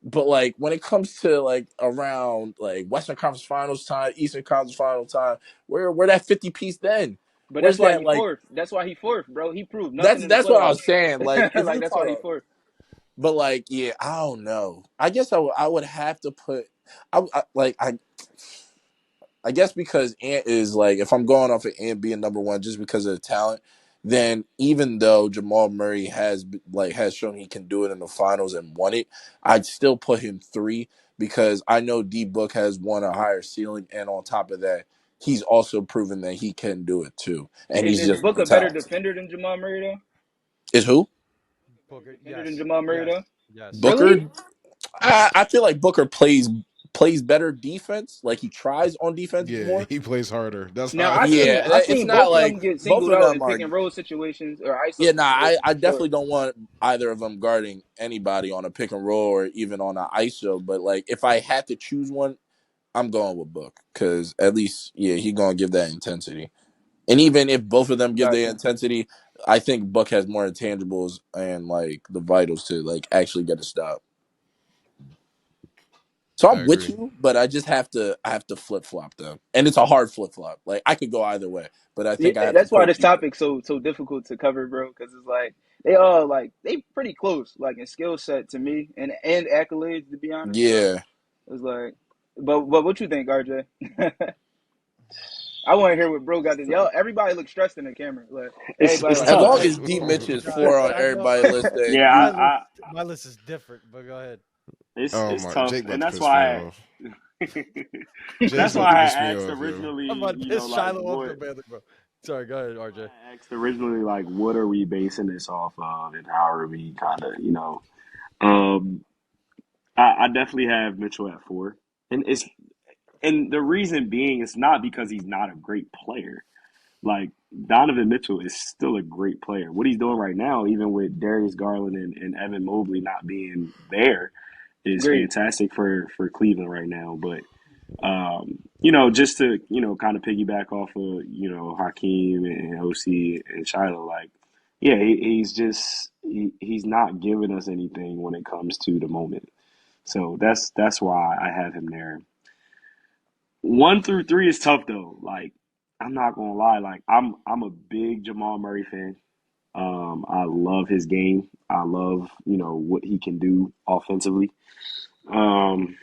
But like when it comes to like around like Western Conference Finals time, Eastern Conference Final time, where that 50 piece then? But that's Where's why that he like fourth. That's why he fourth, bro. He proved nothing that's in the that's what I playoffs. was saying. Like if Like you that's why he talk, fourth. but like yeah, I don't know. I guess I would have to put I guess because Ant is like, if I'm going off of Ant being number one just because of the talent, then even though Jamal Murray has shown he can do it in the finals and won it, I'd still put him 3 because I know D Book has won a higher ceiling, and on top of that, he's also proven that he can do it too, and Is, he's is just Book a better talented. defender than Jamal Murray though? Is who Better Booker, defender than yes, Jamal Murray yes, though? yes. Booker? Really? I feel like Booker plays better defense. Like he tries on defense Yeah, more. he plays harder. That's Now how I I feel. seen Yeah, I it's seen not both of like them get both singled of out them in are. pick and roll situations or Yeah, ISO nah, I situations for sure. definitely don't want either of them guarding anybody on a pick and roll or even on an ISO. But like, if I had to choose one, I'm going with Book because at least he gonna give that intensity. And even if both of them give their Gotcha. intensity, I think Buck has more intangibles and like the vitals to like actually get a stop. So I I'm with agree. you, but I have to flip flop them, and it's a hard flip flop. Like I could go either way, but I Yeah, think I have to that's why put this D Book. topic's so difficult to cover, bro. Because it's like they all like they pretty close, like in skill set to me and accolades. To be honest, Yeah, it's like, but what you think, RJ? I want to hear what bro got to yell. Everybody looks stressed in the camera. Like everybody it's like, As all tough. long right. as D Well, Mitch is Shiloh, 4 on Shiloh, everybody list, then Yeah, you. my list is different, but go ahead. Oh it's my, tough, Jake about and to that's piss me why off. that's Jake's about why to I piss me asked off, yo. originally. I'm about to You know, piss like Shiloh off so what. badly, bro. Sorry, go ahead, That's why RJ. I asked originally, like, what are we basing this off of, and how are we kind of, you know. Um, I definitely have Mitchell at 4, and the reason being, it's not because he's not a great player. Like Donovan Mitchell is still a great player. What he's doing right now, even with Darius Garland and Evan Mobley not being there, is Great. fantastic for Cleveland right now. But you know, just to, you know, kind of piggyback off of, you know, Hakim and OC and Shiloh, like, yeah, he's not giving us anything when it comes to the moment. So that's why I have him there. 1 through 3 is tough though. Like, I'm not gonna lie, like I'm a big Jamal Murray fan. I love his game. I love, you know, what he can do offensively. Um,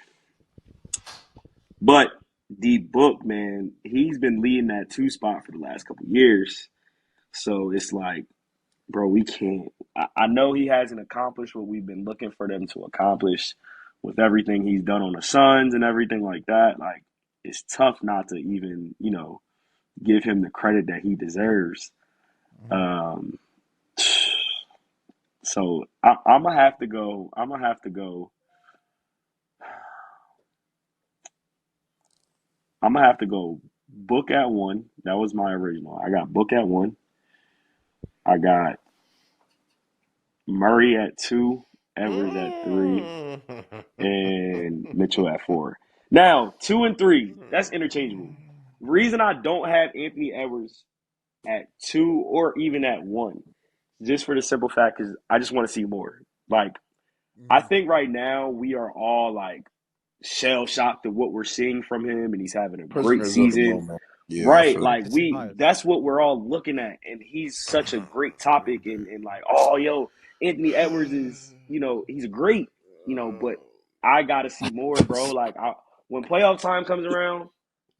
but the book, man, he's been leading that 2 spot for the last couple of years. So it's like, bro, we can't. I know he hasn't accomplished what we've been looking for them to accomplish with everything he's done on the Suns and everything like that. Like, it's tough not to even, you know, give him the credit that he deserves. Mhm. Um, so I'm gonna have to go. I'm gonna have to go. I'm gonna have to go. Book at 1. That was my original. I got Book at 1. I got Murray at 2. Edwards at 3, and Mitchell at 4. Now 2 and 3. That's interchangeable. Reason I don't have Anthony Edwards at 2 or even at 1, just for the simple fact is I just want to see more. Like, I Mhm. think right now we are all like shell shocked at what we're seeing from him, and he's having a great Prisoners of the season. moment. Yeah, I Right, feel like It's his bias. that's what we're all looking at, and he's such a great topic, and like, oh, yo, Anthony Edwards is, you know, he's great, you know, but I got to see more, bro. Like, when playoff time comes around,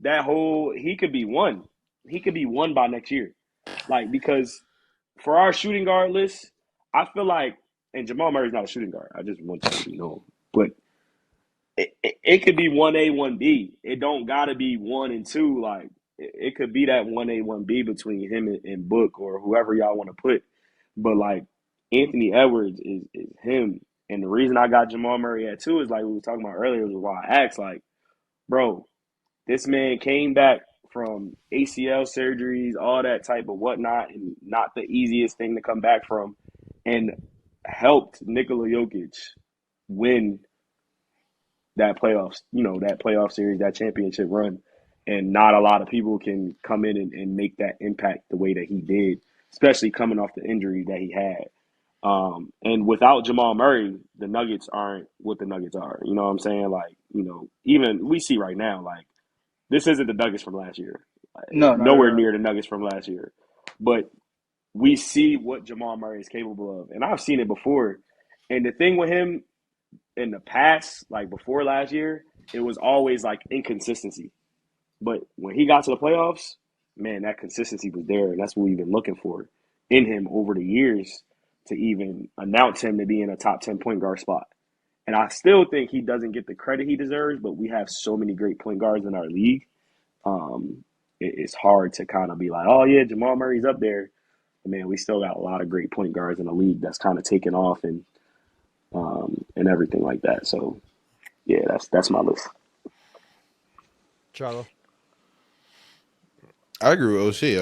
that whole he could be one, he could be one by next year, like, because for our shooting guard list, I feel like, and Jamal Murray's not a shooting guard. I just want y'all to be known, but it could be 1A, 1B. It don't gotta be 1 and 2. Like, it could be that 1A, 1B between him and Book or whoever y'all want to put. But like, Anthony Edwards is him. And the reason I got Jamal Murray at 2 is like we were talking about earlier, was why I asked, like, bro, this man came back from ACL surgeries, all that type of whatnot, and not the easiest thing to come back from, and helped Nikola Jokic win that playoffs, you know, that playoff series, that championship run. And not a lot of people can come in and make that impact the way that he did, especially coming off the injury that he had. And without Jamal Murray, the Nuggets aren't what the Nuggets are. You know what I'm saying? Like, you know, even we see right now, like, this isn't the Nuggets from last year. No, not at Nowhere all. near the Nuggets from last year. But we see what Jamal Murray is capable of. And I've seen it before. And the thing with him in the past, like before last year, it was always like inconsistency. But when he got to the playoffs, man, that consistency was there. And that's what we've been looking for in him over the years, to even announce him to be in a top 10 point guard spot. And I still think he doesn't get the credit he deserves, but we have so many great point guards in our league. Um, it's hard to kind of be like, oh, yeah, Jamal Murray's up there. But man, we still got a lot of great point guards in the league that's kind of taken off, and everything like that. So yeah, that's my list. Charlo. I agree with OC.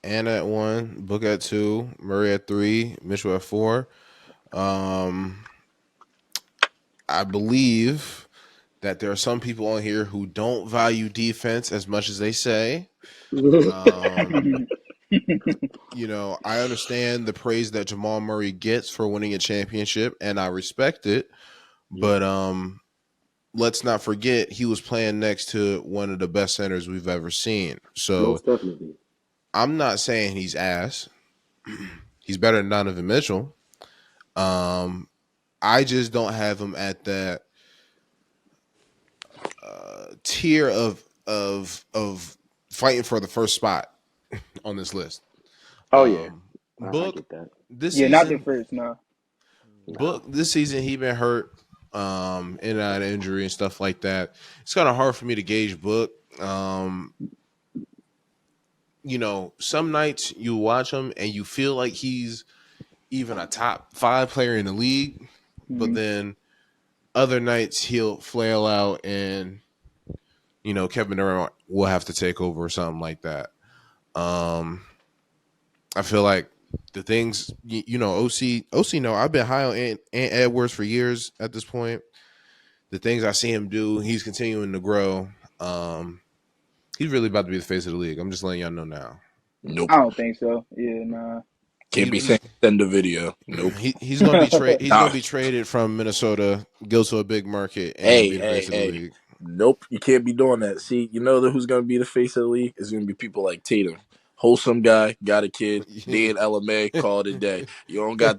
Anna at 1, Book at 2, Murray at 3, Mitchell at 4. Um, I believe that there are some people on here who don't value defense as much as they say. Um, you know, I understand the praise that Jamal Murray gets for winning a championship, and I respect it. Yeah, But let's not forget he was playing next to one of the best centers we've ever seen. So most definitely. I'm not saying he's ass. He's better than Donovan Mitchell. Um, I just don't have him at that tier of fighting for the first spot on this list. Oh yeah, I Book get that. this Yeah, not the season. first. No. No. Book this season he been hurt, in and out of injury and stuff like that. It's kind of hard for me to gauge Book. Some nights you watch him and you feel like he's even a top 5 player in the league, but Mhm. then other nights he'll flail out and Kevin Durant will have to take over or something like that. I feel like the things OC. No, I've been high on Ant Edwards for years at this point. The things I see him do, he's continuing to grow. He's really about to be the face of the league. I'm just letting y'all know now. Nope. I don't think so. Yeah, nah. Can't be saying send the video. Nope. He's gonna be He's Nah. gonna be traded from Minnesota, go to a big market, and be the face of the league. Nope. You can't be doing that. See, who's gonna be the face of the league? It's gonna be people like Tatum. Wholesome guy, got a kid, day in LMA, call it a day. You don't got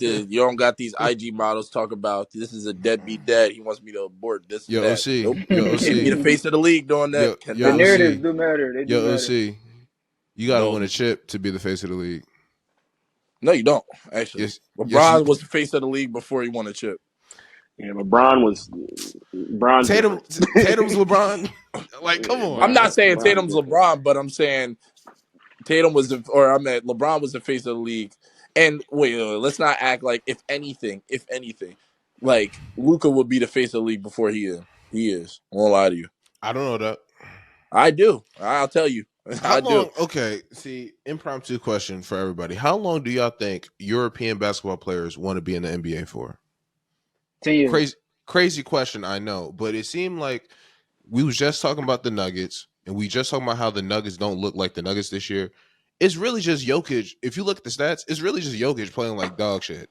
these IG models talk about this is a deadbeat dad. He wants me to abort this and Yo, that. OC. Nope. Yo, You can't be the OC. face of the league doing that. Yo, The OC. narratives do matter. They do Yo, matter. OC. You gotta No. win a chip to be the face of the league. No, you don't. Actually, Yes, LeBron was the face of the league before he won a chip. Yeah, Bron's Tatum's LeBron. Like, come on. I'm not saying Bron's Tatum's different. LeBron, but I'm saying LeBron was the face of the league. And wait, let's not act like if anything, like Luka would be the face of the league before he is. He is. I won't lie to you. I don't know that. I do. I'll tell you. How I long? do. Okay, see, impromptu question for everybody. How long do y'all think European basketball players want to be in the NBA for? 10 years. Crazy question, I know, but it seemed like we was just talking about the Nuggets, and we just talking about how the Nuggets don't look like the Nuggets this year. It's really just Jokic. If you look at the stats, it's really just Jokic playing like dog shit.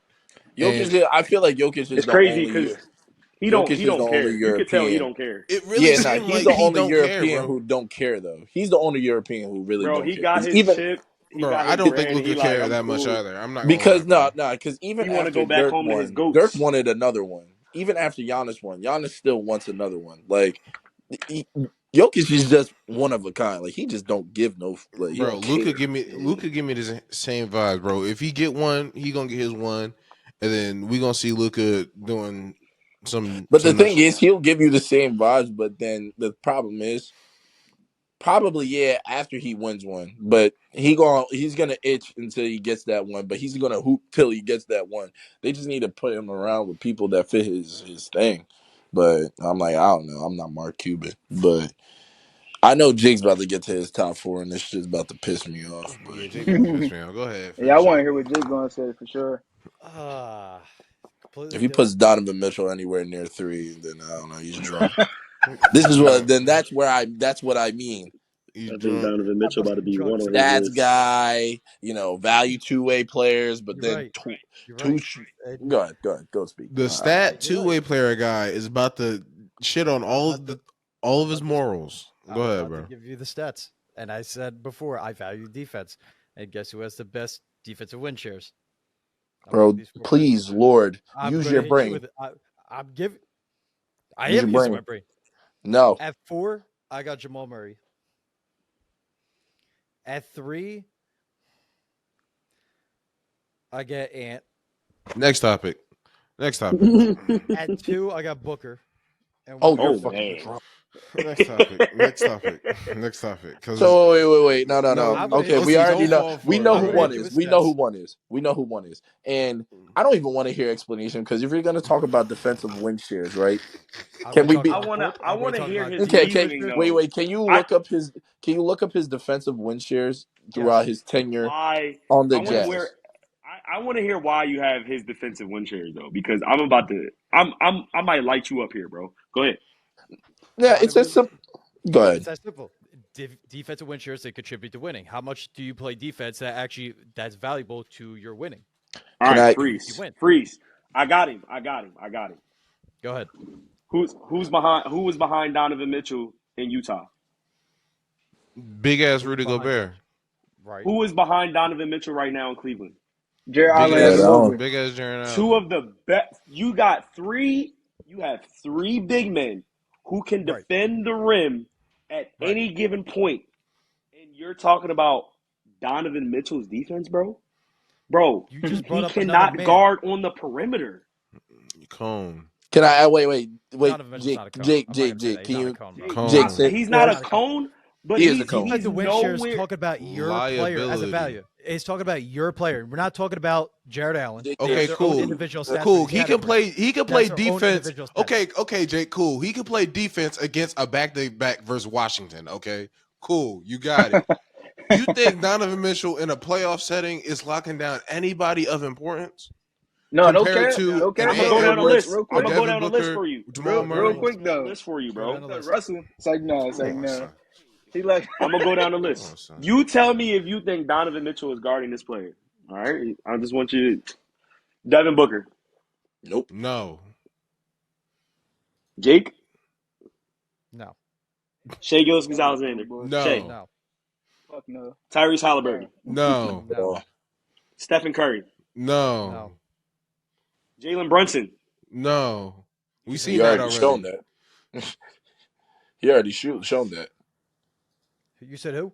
I feel like Jokic is It's the crazy only. because he Jokic is the don't only care. You could tell he European. don't care. It really seemed He's like the he only don't care, European bro. who don't care though. He's the only European who really Bro, don't he care. got 'Cause his even chip. He Bro, got I his don't think bread. Luka He like, cared I'm that much cool. either. I'm not because gonna lie, bro. because even He want to after go back Dirk home to his won, goats. Dirk wanted another one. Even after Giannis won, Giannis still wants another one. Like Jokic is just one of a kind. Like he just don't give no. Like he Bro, don't Luka care. give me the same vibes, bro. If he get one, he gonna get his one, and then we gonna see Luka doing some But the nut thing shit. is, he'll give you the same vibes. But then the problem is, probably after he wins one, but he's gonna itch until he gets that one. But he's gonna hoop till he gets that one. They just need to put him around with people that fit his thing. But I'm like, I don't know. I'm not Mark Cuban, but I know Jake's about to get to his top 4, and this shit's about to piss me off. Yeah, But Jake about to piss me off. Go ahead, Yeah, I finish want to up. hear what Jake gonna say for sure. Completely if he different. puts Donovan Mitchell anywhere near 3, then I don't know. He's drunk. This is what. Then that's what I mean. He's I think drunk. Donovan I'm Mitchell about about to to be be drunk. one on his Stats list. guy, value 2-way players, but You're then right. You're two. right. And Go ahead, go speak. The All stat right. two-way player guy is about to shit on all of his morals. I'm Go ahead, about bro. to give you the stats. And I said before, I value defense. And guess who has the best defensive win shares? Bro, please, Lord, I'm use gonna your hit brain. you with it. I Use am your using brain. my brain. No. At 4, I got Jamal Murray. At 3, I get Ant. Next topic. At 2, I got Booker. And Oh, one- you're Oh fucking man. drunk. Next topic. So wait. No. I'm gonna Okay, hit we you- already don't know. fall We for know it, who I'm bro. gonna one hit you is. with We know who stats. one is. We know who one is. And I don't even want to hear explanation because if you're going to talk about defensive win shares, right? Can we be? I want to hear his Okay. reasoning though. Wait. Can you look up his? Can you look up his defensive win shares throughout his tenure Why? on the I want to Jazz? where. I want to hear why you have his defensive win shares though, because I'm about to. I might light you up here, bro. Go ahead. Yeah, it's just some. Go It's ahead. that simple. Defensive win shares, they contribute to winning. How much do you play defense that's valuable to your winning? All Can right, I- freeze. You win. Freeze. I got him. Go ahead. Who was behind Donovan Mitchell in Utah? Big ass Who's Rudy behind Gobert. Right. Who is behind Donovan Mitchell right now in Cleveland? Jared Allen, Jared Evan Allen. Mobley. Big ass Jaren Allen. Two of the best. You have three big men who can Right. defend the rim at any given point, and You're talking about Donovan Mitchell's defense, bro? Bro, You just he brought up another cannot man. guard on the perimeter. Cone. Can I wait, Donovan Mitchell's Jake, not a cone. Jake, I'm not Jake, gonna say Jake, that. He's can not a you, cone, bro. Cone. Jake, sit? He's not a Not cone, but He is a he's cone. he's The win share is nowhere. talking about your player as a Liability. value. It's talking about your player. We're not talking about Jared Allen. Jake, Okay, They have their own cool. individual stats Cool. for He each can category. play. He can play That's their own defense. individual stats. Okay, Jake. Cool. He can play defense against a back-to-back versus Washington. Okay, cool. You got it. You think Donovan Mitchell in a playoff setting is locking down anybody of importance No compared cap, to no an cap. I'm gonna Ant go down the Edwards, list. Real I'm quick. a gonna go Devin down the list Booker, for you. Jamal Murray? Real quick though. List for you, Go down bro. the list. Russell, it's like no, it's like Come on, no. son. He like I'm gonna go down the Come on, list. son. You tell me if you think Donovan Mitchell is guarding this player. All right, I just want you to. Devin Booker, Nope. No. Jake, No, Shea Gilgeous-Alexander, No. Shea, no, fuck no. Tyrese Halliburton, No. no, Stephen Curry, No. no. Jalen Brunson, No. We seen He that already already. shown that. He already shown that. You said who?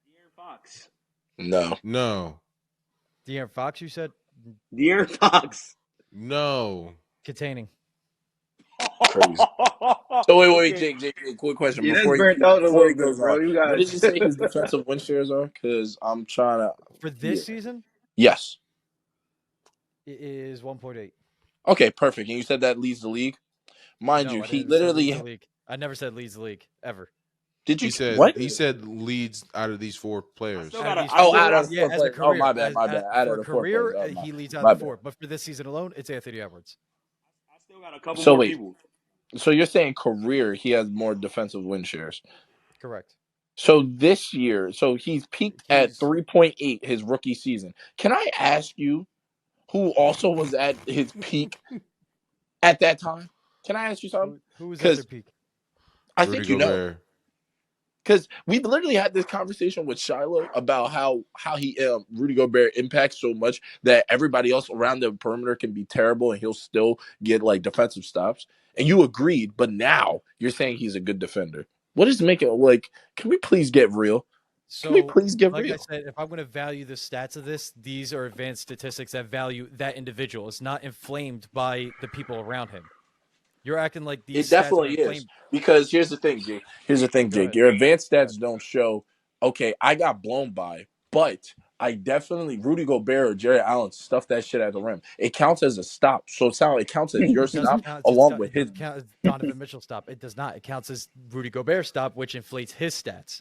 De'Aaron Fox, No. No. De'Aaron Fox. You said De'Aaron Fox. No. containing. Crazy. So wait, Okay. Jake, quick question Yeah, that's before burnt out a before he little goes bit, bro. on. You What guys. did you say his defensive win shares are? Because I'm trying to. For this Yeah. season, Yes. it is 1.8. Okay, perfect. And you said that leads the league, mind No, you. I He didn't say literally leads the league. I never said leads the league ever. did you He said what? he said leads out of these four players. still Out gotta- of these I Oh, still- out of the yeah, four as a players. career. Oh, my bad. Out for of the four career, players. Oh, he leads out my of the bad. four. But for this season alone, it's Anthony Edwards. I still got a couple So more wait. people. So you're saying career he has more defensive win shares. Correct. So this year, so he's peaked at He's 3.8 his rookie season. Can I ask you who also was at his peak at that time? Can I ask you something? who was at their 'Cause peak? I Rudy think you know. Gobert. Because we literally had this conversation with Shiloh about how he Rudy Gobert impacts so much that everybody else around the perimeter can be terrible and he'll still get like defensive stops. And you agreed, but now you're saying he's a good defender. What is making like? Can we please get real? Can we So, please get like I real? said, if I'm going to value the stats of this, these are advanced statistics that value that individual. It's not inflamed by the people around him. You're acting like these It stats are definitely is. inflamed. Because here's the thing, Jake. Go ahead. Your advanced stats don't show, okay, I got blown by, but I definitely, Rudy Gobert or Jared Allen stuffed that shit at the rim. It counts as a stop. So it counts as your It doesn't stop count. along with It his. doesn't count as Donovan Mitchell stop. It does not. It counts as Rudy Gobert stop, which inflates his stats.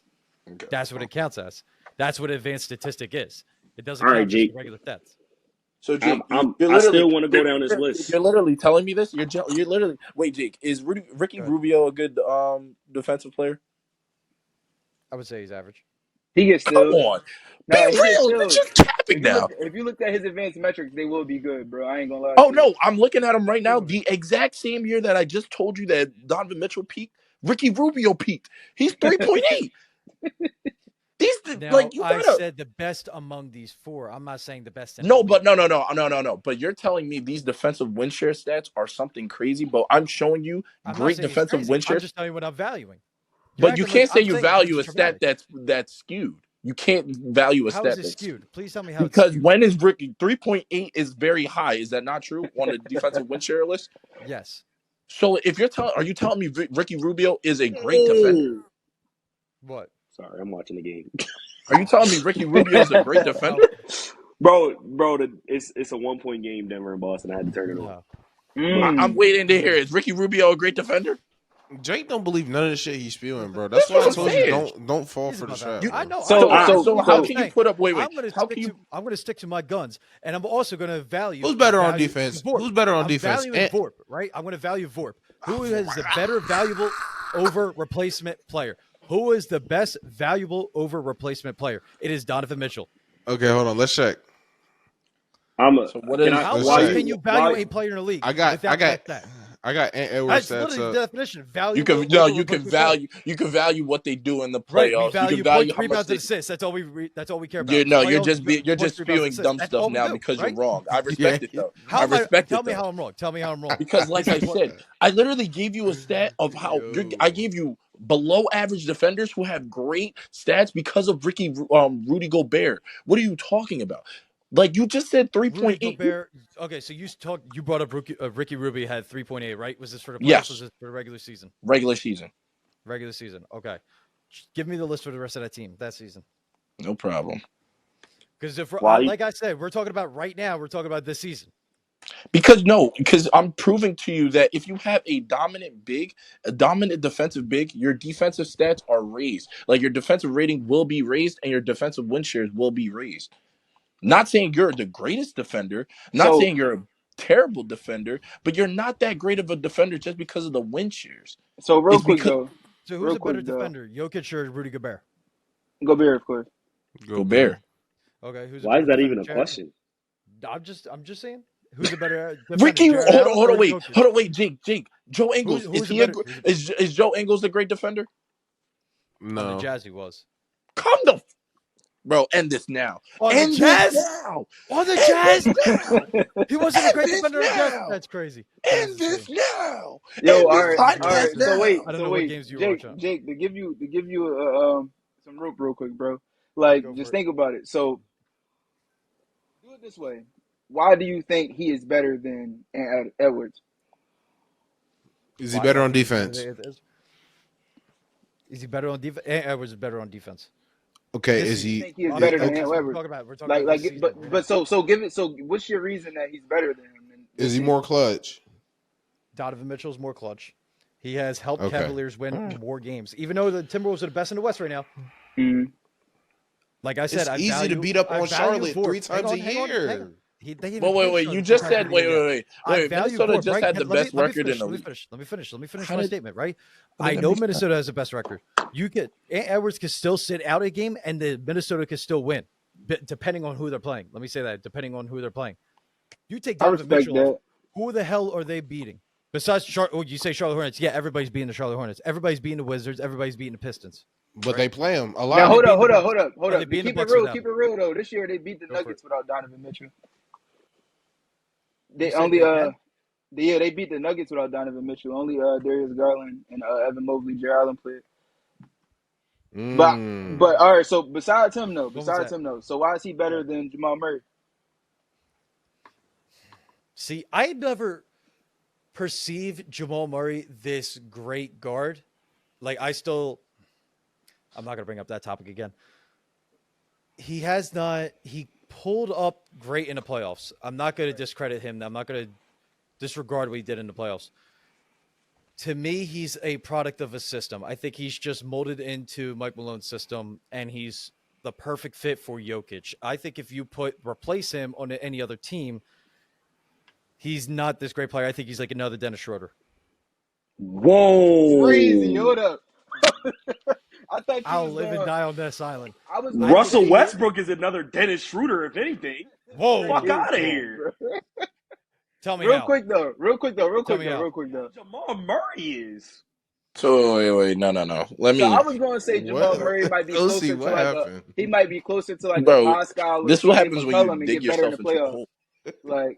Okay. That's what it counts as. That's what advanced statistic is. It doesn't All right, count just Jake. regular stats. So, Jake, I still want to go down this list. You're literally telling me this? You're literally. Wait, Jake, is Ricky Go ahead. Rubio a good defensive player? I would say he's average. He gets Come still. on. Nah, Be he gets real. still. You're just capping now. If you look at his advanced metrics, they will be good, bro. I ain't gonna lie. Oh, to you. no, I'm looking at him right now. The exact same year that I just told you that Donovan Mitchell peaked, Ricky Rubio peaked. He's 3.8. Now, you I gotta. said the best among these four. I'm not saying the best. In No, the but league. no. But you're telling me these defensive win share stats are something crazy, but I'm showing you I'm not great saying he's defensive crazy. win I'm shares. just telling you what I'm valuing. You're But you acting like can't say I'm you saying value a it's stat dramatic. that's skewed. You can't value a How stat is it that's skewed? Please tell me how it's because skewed. when is Ricky 3.8 is very high. Is that not true on the defensive win share list? Yes. So if are you telling me Ricky Rubio is a great defender? What? Sorry, I'm watching the game. Are you telling me Ricky Rubio is a great defender? bro, it's a 1-point game, Denver and Boston. I had to turn it on. No. I'm waiting to hear. Is Ricky Rubio a great defender? Jake don't believe none of the shit he's spewing, bro. That's That's why I what I'm told you saying. don't fall He's for the above trap. average. bro. I know. So I know. so But how I'm can you saying, put up? Wait. I'm going How can you? to stick to my guns, and I'm also going to value. Who's better on value defense? Vorp. Who's better on I'm defense? valuing Vorp, right? I'm going to value Vorp. Who is the better valuable over replacement player? Who is the best valuable over replacement player? It is Donovan Mitchell. Okay, hold on. Let's check. So what is? How Let's much say- can you value a player in the league? I got without that? Ant Edwards That's stats literally up. the definition. Value. You can value what they do in the Right, we playoffs. value You can value points, how much rebounds, they. and assists. That's all we care about. You're Playoffs, just points, rebounds, spewing assists. dumb That's stuff all we now do, because right? you're wrong. I respect it though. How I am I- respect tell it me though. how I'm wrong. Tell me how I'm wrong. Because like I This is what- said, I literally gave you a stat of how Yo. I gave you below average defenders who have great stats because of Rudy Gobert. What are you talking about? Like you just said, Rudy 3.8. Gobert. Okay, so you brought up Ricky Ruby had 3.8, right? Was this for the playoffs? Yes. Was this for the regular season? Regular season. Regular season. Okay. Give me the list for the rest of that team that season. No problem. Because Why? like I said, we're talking about right now. We're talking about this season. Because I'm proving to you that if you have a dominant defensive big, your defensive stats are raised. Like your defensive rating will be raised and your defensive win shares will be raised. Not saying you're the greatest defender, not So saying you're a terrible defender, but you're not that great of a defender just because of the win shares. so real It's quick because though, So who's real a better quick though, defender, Jokic or Rudy Gobert? Gobert, of course. Gobert. Okay, who's Why a is better that defender? even a question? I'm just saying. Who's a better defender? Ricky, Jared Allen hold or on, Jokic? wait, Jake. Joe Ingles, Who's is a he better? is Joe Ingles a great defender? On the No. Jazz, he was. Come the bro, end this now. On the End Jazz? this now. On the End Jazz? this now. He wasn't a End great this defender on the Jazz. now. That's crazy. End this now. Yo, End all this right, podcast So wait, now. I don't know what games you were watching. Jake, to give you some rope real quick, bro. Like, Go just for it. think about it. So do it this way. Why do you think he is better than Edwards? Is he better on defense? Is he better on defense? Edwards is better on defense. Okay, Just is you he? think he is On better the than Jazz, Edwards? we're talking about this season right now. So give it. So what's your reason that he's better than him? Is he more clutch? Donovan Mitchell's more clutch. He has helped Okay. Cavaliers win more games, even though the Timberwolves are the best in the West right now. Mhm. Like I said, It's easy to beat up on Charlotte three times a year. Hang on. Wait. You just said wait. Minnesota just had the best record in the league. Let me finish How my did- statement, right? how did I that know make sense? Minnesota has the best record. Edwards can still sit out a game, and the Minnesota can still win, depending on who they're playing. Let me say that, depending on who they're playing. You take I Donovan respect Mitchell off, that. who the hell are they beating? Besides you say Charlotte Hornets. Yeah, everybody's beating the Charlotte Hornets. Everybody's beating the Wizards. Everybody's beating the Pistons. But they play him a lot. Now hold beat up. the Bucks. Hold Are up. they beating Keep the it Bucks real. without Keep it real though. This year they beat the Go for Nuggets without Donovan Mitchell. You They said only they again? they beat the Nuggets without Donovan Mitchell. Only Darius Garland and Evan Mobley, Jared Allen played. But all right. So besides him though, so why is he better than Jamal Murray? See, I never perceived Jamal Murray this great guard. Like I'm not gonna bring up that topic again. He pulled up great in the playoffs. I'm not gonna discredit him. I'm not gonna disregard what he did in the playoffs. To me, he's a product of a system. I think he's just molded into Mike Malone's system, and he's the perfect fit for Jokic. I think if you replace him on any other team, he's not this great player. I think he's like another Dennis Schroeder. Whoa. Crazy. Hold up. I thought I'll live and die on this island. Russell Westbrook is another Dennis Schroeder, if anything. Whoa! Fuck out of here. Tell me Real how. quick though. Jamal Murray is. So wait, no. Let me. So I was going to say Jamal What? Murray might be Go closer see to what like happened. he might be closer to like Bro, a Pascal or this is what CJ happens when you McCollum and dig get better in yourself the into a playoffs. hole. Like,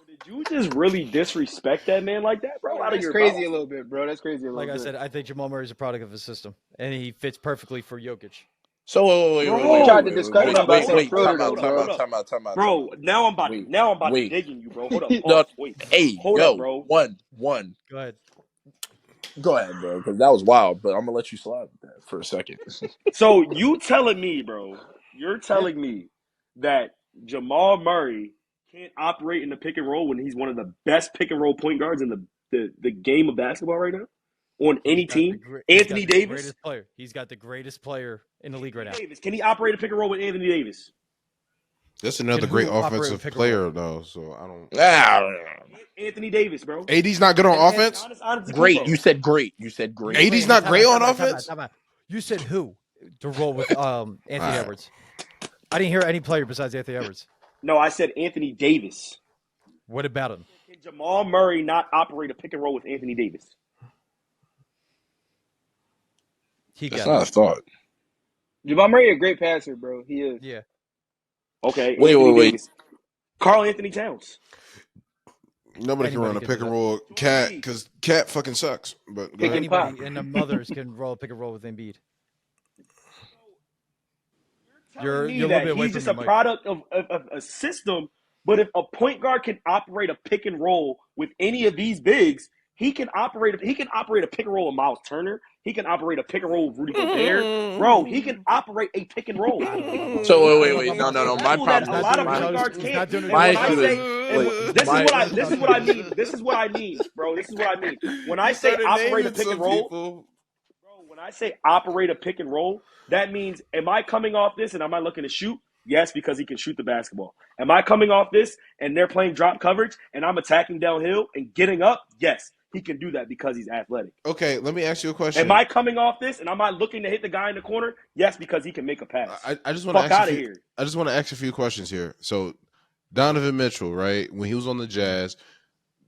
Did you just really disrespect that man like that, bro? Out of that's your crazy mouth? a little bit, bro. That's crazy a little Like bit. I said, I think Jamal Murray is a product of his system, and he fits perfectly for Jokic. So wait. You tried to discredit him by saying Schroeder, Time though, out. Bro, now I'm about to Wait. dig in you, bro. Hold up. No, Pause. Wait. hey, Hold yo, up, bro. one. Go ahead. Go ahead, bro, because that was wild. But I'm gonna let you slide with that for a second. So you telling me, bro, you're telling me that Jamal Murray can't operate in the pick and roll when he's one of the best pick and roll point guards in the game of basketball right now? On any team? Anthony Davis? Greatest player. He's got the greatest player in the league right now. Davis. Can he operate a pick and roll with Anthony Davis? That's another Can great who operate offensive with pick and player, though. So I don't. Anthony Davis, bro. AD's not good on offense. Great. You said great. AD's not great on offense. Time out. You said who to roll with Anthony Edwards? I didn't hear any player besides Anthony Edwards. No, I said Anthony Davis. What about him? Can Jamal Murray not operate a pick and roll with Anthony Davis? That's not a thought. Jamal Murray a great passer, bro. He is. Yeah. Okay. Wait. Davis. Karl Anthony Towns. Nobody can run Anybody a can pick do and that. roll cat because cat fucking sucks. But go Pick ahead. and pop. Anybody and the mothers can roll pick and roll with Embiid. Telling me You're a little that bit away he's from just your a mic. product of a system. But if a point guard can operate a pick and roll with any of these bigs, he can operate a pick and roll with Miles Turner. He can operate a pick and roll with Rudy Gobert. Bro, he can operate a pick and roll. I don't know about So I don't know wait. about No. Miles It's My Turner. cool that He's a problem not is lot doing of what point Charles. guards He's can't. not doing it And my when good I issue Charles. is say, wait. and this My is what I mean. This is what I mean, bro. This is what I mean. When I say operate a pick and roll, bro, when I say operate a pick and roll, that means am I coming off this and am I looking to shoot? Yes, because he can shoot the basketball. Am I coming off this and they're playing drop coverage and I'm attacking downhill and getting up? Yes, he can do that because he's athletic. Okay, let me ask you a Am question. I coming off this and am I looking to hit the guy in the corner? Yes, because he can make a pass. I just want to Fuck ask out you. of here. I just want to ask a few questions here. So, Donovan Mitchell, right? When he was on the Jazz,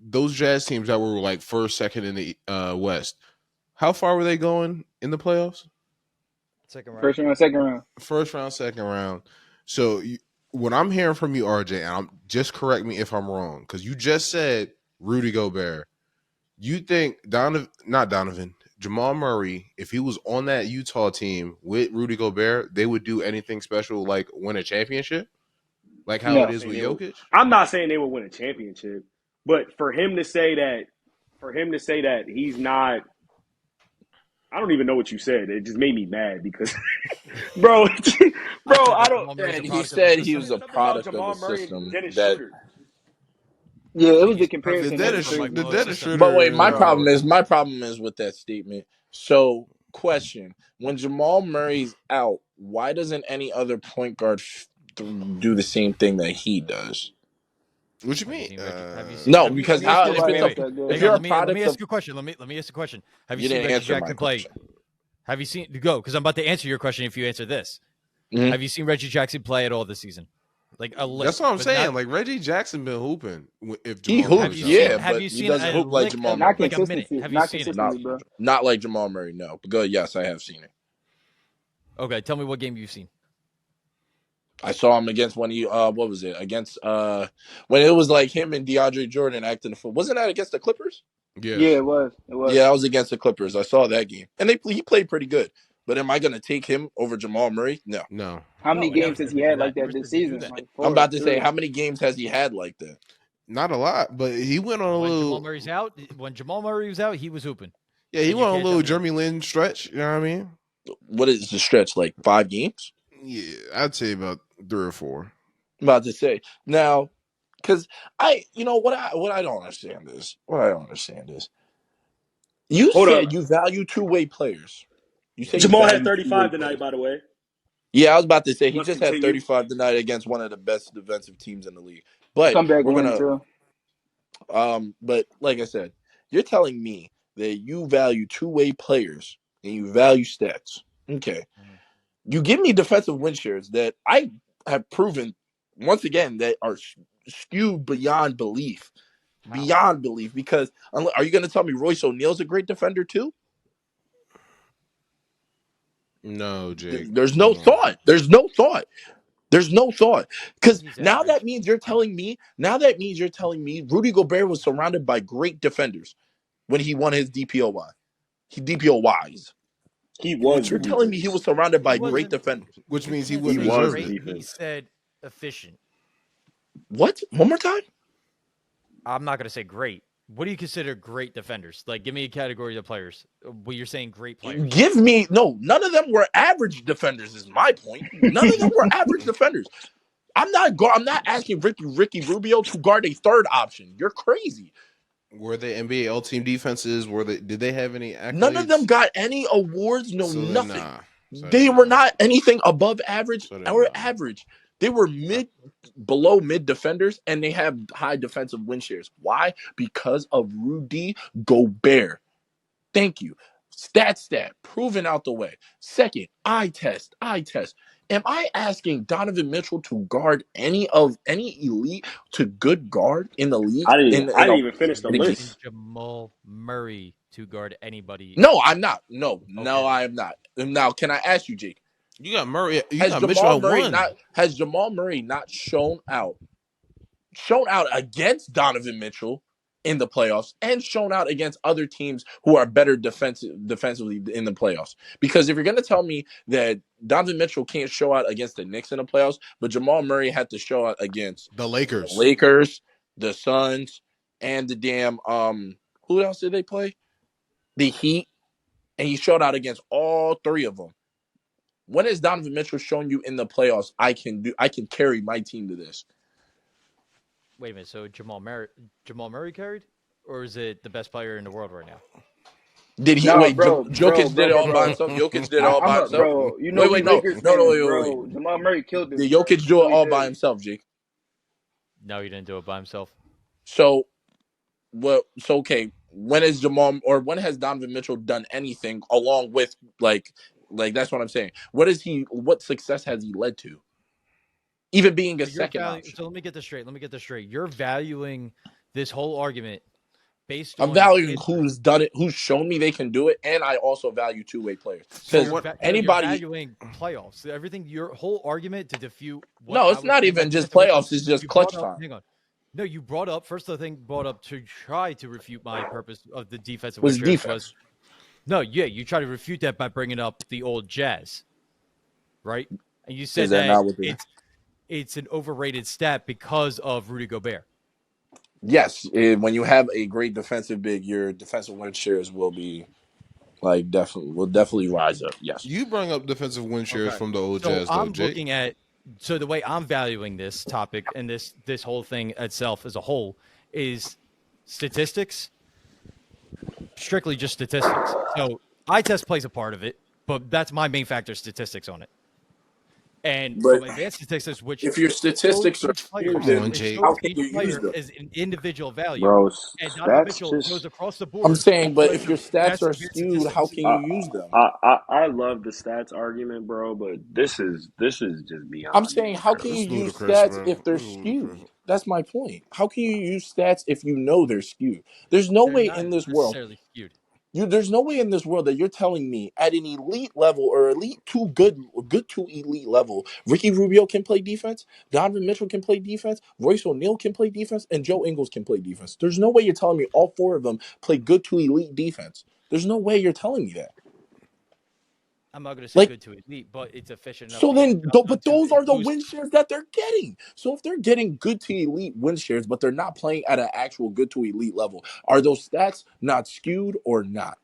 those Jazz teams that were like first, second in the West, how far were they going in the playoffs? Second round. First round, second round. First round, second round. So, what I'm hearing from you, RJ, and just correct me if I'm wrong, because you just said Rudy Gobert. You think not Donovan, Jamal Murray, if he was on that Utah team with Rudy Gobert, they would do anything special like win a championship? Like how it No. is with Jokic? I'm not saying they will win a championship, but for him to say that he's not, I don't even know what you said. It just made me mad because, bro, I Jamal don't. Murray's a he product of the said he system. was a Something about product of a Jamal Murray and system Dennis that. Schroeder. Yeah, it was the He's The comparison that was Dennis, from Mike crazy. the Malloy's Dennis system. Schroeder. But wait, my uh, problem is with that statement. So, question: when Jamal Murray's out, why doesn't any other point guard do the same thing that he does? What you Have you mean? seen Reggie? Have you seen? No, Let me because ask how you this. if Nobody it's Wait, a else wait. that good. if Hang on. you're a Let me product ask of you a question. Let me ask you a question. Have you you seen didn't Reggie answer my Jackson play? question. Have you seen go? Because I'm about to answer your question if you answer this. Mhm. Have you seen Reggie Jackson play at all this season? Like a lick. That's what I'm but saying. not- like Reggie Jackson been hooping if He Jamal Murray's have hoops, you out. seen? yeah, Have but you he seen doesn't a hoop like lick? Jamal Not Murray. Like a minute. consistency. Have you Not seen it? consistently, bro. Not like Jamal Murray, no. But good, yes, I have seen it. Okay, tell me what game you've seen. I saw him against when he what was it? Against when it was like him and DeAndre Jordan acting the fool. Wasn't that against the Clippers? Yes. Yeah, it was. It was. Yeah, I was against the Clippers. I saw that game. And he played pretty good. But am I gonna take him over Jamal Murray? No. No. How No, many I never games has said he to do had that. like that Never this said to do season? that. Like I'm 4, about to say 3. how many games has he had like that? Not a lot, but he went on a When Jamal little. Murray's out, when Jamal Murray was out, he was hooping. Yeah, he And you went on a can't little tell me that. Jeremy Lin stretch. You know what I mean? What is the stretch? Like 5 games? Yeah, I'd say about 3 or 4. I'm about to say. Now, because what I don't understand is you Hold up. said you value two-way players. You say you Jamal had value 35 two-way tonight, players. by the way. Yeah, I was about to say he Let's just had continue. 35 tonight against one of the best defensive teams in the league. But Comeback we're win gonna too. but like I said, you're telling me that you value two-way players and you value stats. Okay. Mhm. You give me defensive win shares that I have proven once again that are skewed beyond belief. How? Beyond belief. Because are you going to tell me Royce O'Neal's a great defender too? No, Jake. There's no Come on. thought. There's no thought. There's no thought. Because He's now average. that means you're telling me Rudy Gobert was surrounded by great defenders when he won his DPOY. He DPOYs. He was the You're telling me he was surrounded He by great wasn't. defenders. Which You means he can't wouldn't say was deserve the great. it. He defense. said efficient. What? One more time? I'm not going to say great. What do you consider great defenders? Like, give me a category of players. Well, you're saying great players. Give me none of them were average defenders. Is my point. None of them were average defenders. I'm not asking Ricky Rubio to guard a third option. You're crazy. Were they NBA All Team defenses? Did they have any accolades? None of them got any awards. No, So then, nothing. nah. So They then, were nah. not anything above average So then, or nah. average. They were below mid defenders, and they have high defensive win shares. Why? Because of Rudy Gobert. Thank you. Stat, proven out the way. Second, eye test. Am I asking Donovan Mitchell to guard any elite to good guard in the league? I didn't even finish the in a game? list. Jamal Murray to guard anybody. No, I'm not. No, Okay. I am not. Now, can I ask you, Jake? You got Murray. You Has got Mitchell at one. Jamal Murray not shown out against Donovan Mitchell in the playoffs and shown out against other teams who are better defensively in the playoffs. Because if you're going to tell me that Donovan Mitchell can't show out against the Knicks in the playoffs, but Jamal Murray had to show out against The the Lakers. Lakers, the Suns, and the damn who else did they play? The Heat, and he showed out against all three of them. When has Donovan Mitchell shown you in the playoffs I can carry my team to this? Wait a minute. So Jamal Murray carried, or is it the best player in the world right now? Did he Nah, wait? bro, Jokic did it all by bro. himself. Jokic did it all I'm by a himself. bro. You know we No, Lakers fans, wait. bro. Jamal Murray killed this. Did Bro. Jokic do it all by himself, Jake? No, he didn't do it by himself. So, okay. When has Donovan Mitchell done anything along with like that's what I'm saying. What success has he led to? Even being a second option. So let me get this straight. You're valuing this whole argument based I'm on valuing who's done it, who's shown me they can do it, and I also value two-way players. Because you're valuing playoffs. Everything, your whole argument to defute. No, it's not even just playoffs. It's just clutch time. Hang on. No, you brought up to try to refute my purpose of the defensive was defense. You try to refute that by bringing up the old Jazz, right? And you said it's an overrated stat because of Rudy Gobert. Yes, when you have a great defensive big, your defensive win shares will be definitely rise up. Yes, you bring up defensive win shares from the old Jazz. I'm looking at the way I'm valuing this topic and this whole thing itself as a whole is statistics, strictly just statistics. So eye test plays a part of it, but that's my main factor: statistics on it. And from advanced statistics, which if your statistics are skewed, how can you use them? As an individual value, Bro, and Donovan Mitchell goes across the board. I'm saying, but if your stats are skewed, how can you use them? I love the stats argument, bro, but this is just beyond. I'm saying, how can you use stats if they're skewed? That's my point. How can you use stats if you know they're skewed? There's no way in this world. Skewed. There's no way in this world that you're telling me at an elite level or elite to good to elite level, Ricky Rubio can play defense, Donovan Mitchell can play defense, Royce O'Neal can play defense, and Joe Ingles can play defense. There's no way you're telling me all four of them play good to elite defense. There's no way you're telling me that. I'm not going to say good to elite, but it's efficient enough. So then, but those are the win shares that they're getting. So if they're getting good to elite win shares, but they're not playing at an actual good to elite level, are those stats not skewed or not?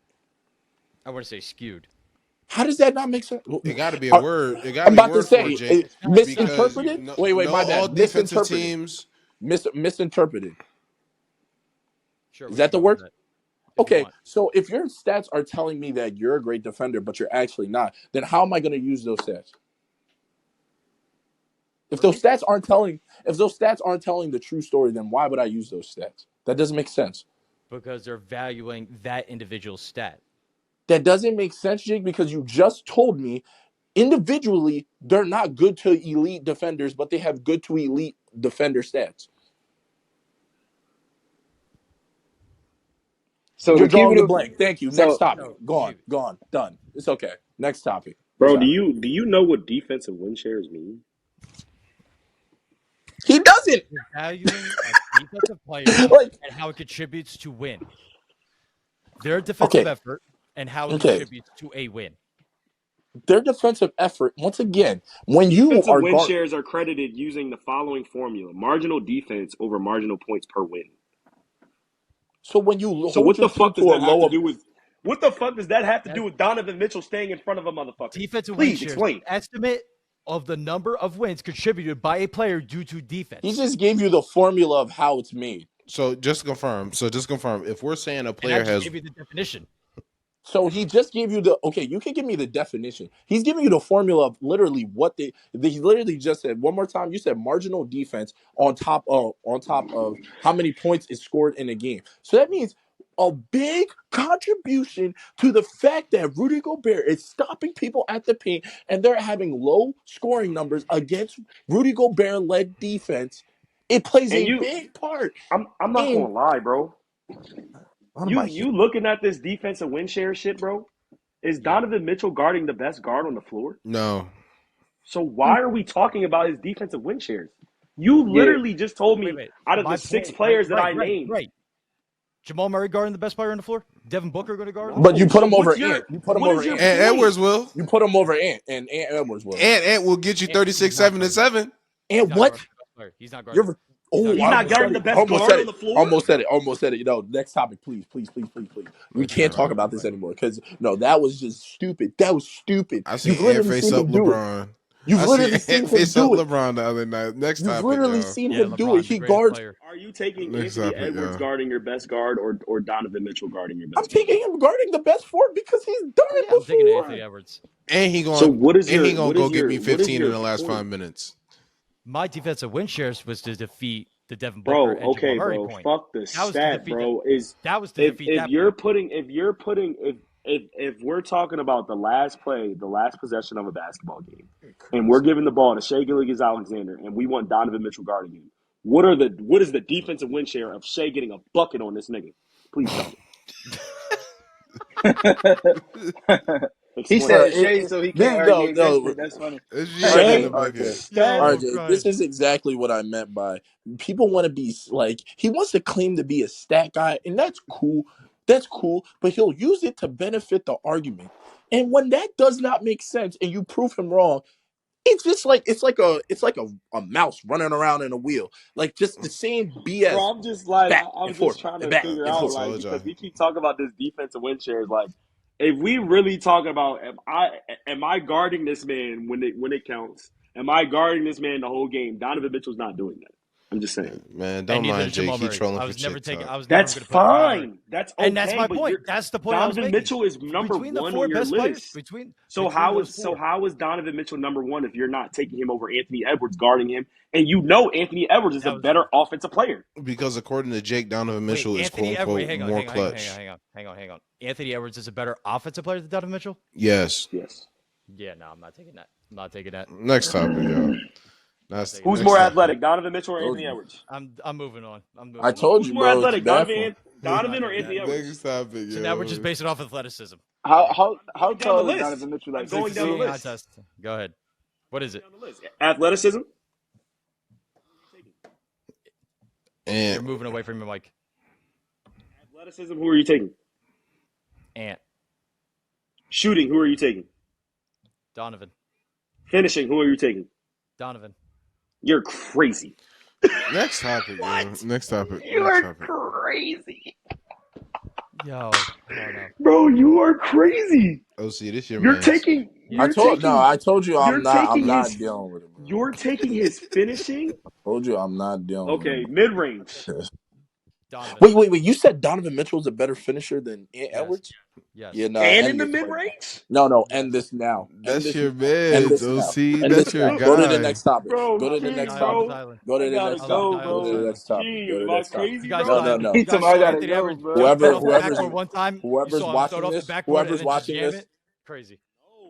I wouldn't say skewed. How does that not make sense? It got to be a word. It got I'm to be about word to say, for it, misinterpreted? Wait, my bad. All defensive teams. Misinterpreted. Sure, is that the word? Okay, so if your stats are telling me that you're a great defender, but you're actually not, then how am I going to use those stats? If those stats aren't telling the true story, then why would I use those stats? That doesn't make sense. Because they're valuing that individual stat. That doesn't make sense, Jake, because you just told me individually they're not good to elite defenders, but they have good to elite defender stats. So you're drawing the blank. Thank you. Next topic. Gone. Done. It's okay. Next topic. Bro, do you know what defensive win shares mean? He doesn't. You're valuing a defensive player and how it contributes to win. Their defensive effort and how it contributes to a win. Their defensive effort, once again, when you defensive win shares are credited using the following formula: marginal defense over marginal points per win. So when you what the fuck does that have to do with? What the fuck does that have to do with Donovan Mitchell staying in front of a motherfucker? Defensive win shares. Explain. Estimate of the number of wins contributed by a player due to defense. He just gave you the formula of how it's made. So just confirm. If we're saying a player has, give you the definition. So he just gave you you can give me the definition. He's giving you the formula of literally what he literally just said. One more time, you said marginal defense on top of how many points is scored in a game. So that means a big contribution to the fact that Rudy Gobert is stopping people at the paint and they're having low scoring numbers against Rudy Gobert-led defense. It plays big part. I'm not gonna lie, bro. You looking at this defensive win share shit, bro? Is Donovan Mitchell guarding the best guard on the floor? No. So why are we talking about his defensive win shares? You literally just told me out of the 6 players that I named. Right. Jamal Murray guarding the best player on the floor? Devin Booker going to guard him? But you No, put so him over what's your Ant. You put him what over is your Ant. And point? Edwards will. You put him over Ant, and Ant Edwards will. And will get you Ant- 36, he's not 7, and 7. He's And not what? guarding the best player. He's not guarding. You're He's He's not not almost guarding said the it. best Almost guard said on it. the floor. Almost said it. Almost said it. Next topic, please. We can't talk about this anymore because that was just stupid. That was stupid. I seen You've Ant literally face seen up him do it. LeBron. You've I seen literally seen Ant him face up do it. LeBron the other night. Next You've topic, literally y'all. seen Yeah, him do LeBron, it. the He greatest guards. player. Are you taking Next Anthony topic, Edwards y'all. guarding your best guard or Donovan Mitchell guarding your I'm best guard? taking him guarding the best four because he's done Oh, it yeah, I'm taking before. Anthony Edwards. And he So going what is and he your gonna what go is get your me what is 15 in your the last point? 5 minutes. My defensive win shares was to defeat the Devin Booker Bro, and Jamal okay, Murray bro. point. Fuck the That was to stat, defeat bro. that was to If defeat that you're point. putting if we're talking about the last play, the last possession of a basketball game, and we're giving the ball to Shai Gilgeous-Alexander, and we want Donovan Mitchell guarding him, what is the defensive win share of Shai getting a bucket on this nigga? Please tell me. He Explain. said shade so he can't argue against it. That's funny. It's RJ, getting the Shai bucket. stat. Yo, RJ, this is exactly what I meant by people want to be like he wants to claim to be a stat guy, and that's cool. That's cool, but he'll use it to benefit the argument. And when that does not make sense, and you prove him wrong, it's just like a mouse running around in a wheel, like just the same Bro, BS back I'm and just forth trying and to back figure and out I forth. like told y'all. because we keep talking about this defensive win shares. Like, if we really talking about am I guarding this man when it counts? Am I guarding this man the whole game? Donovan Mitchell's not doing that. I'm just saying. Man, And don't neither mind did Jake. Jamal He Murray. trolling I for was never TikTok. I was never That's going to put Jamal Murray. fine. That's okay. And that's my but point. That's the point I was Donovan making. Mitchell is number Between the one four on your best players, list. between How those four. is Donovan Mitchell number one if you're not taking him over Anthony Edwards guarding him, and you know Anthony Edwards is That a was better offensive player? Because according to Jake, Donovan Wait, Mitchell is quote Anthony Edwards. unquote Hang on, more hang on, hang on, clutch. hang on. Anthony Edwards is a better offensive player than Donovan Mitchell? Yes. Yes. Yeah, no, I'm not taking that. I'm not taking that. Next topic, y'all. Who's Next more topic. athletic, Donovan Mitchell or Told Anthony you. Edwards? I'm moving on. I told Who's you, more bro. It's athletic, bad for him. Donovan or Anthony Edwards? Next topic, So yo. now we're just basing off athleticism. How Going down tall the is list. Donovan Mitchell? I'm Like going down the 6'2"? list. Contest. Go ahead. What is it? Down the list. Athleticism. You're And moving away from your mic. Athleticism. Who are you taking? Ant. Shooting. Who are you taking? Donovan. Finishing. Who are you taking? Donovan. You're crazy. next topic, yo. Next topic. You're Next topic. crazy, Yo. bro. You are crazy. OC, this your You're man. taking. I told you you're I'm not taking his- dealing with it, bro. You're taking his finishing. Told you I'm not dealing with Okay, it. mid range. Donovan. Wait. You said Donovan Mitchell's a better finisher than Ant Edwards? Yes. Yeah, no. And in end the this mid right now. range. No, end this now. That's End your this, man, end this OC. now. End That's this your now. guy. Go to the next topic. Bro, Go to the King, next bro. topic. Island. Go to I the gotta next I go, love topic. Go to bro. the next topic. King, Go to am the I next topic. crazy, You guys bro? saw, No. you guys saw Anthony Edwards. bro. Whoever- Off the whoever's- backboard one time. whoever's you saw him watching throw it off this- the backboard whoever's and then just watching jam this- it. Crazy.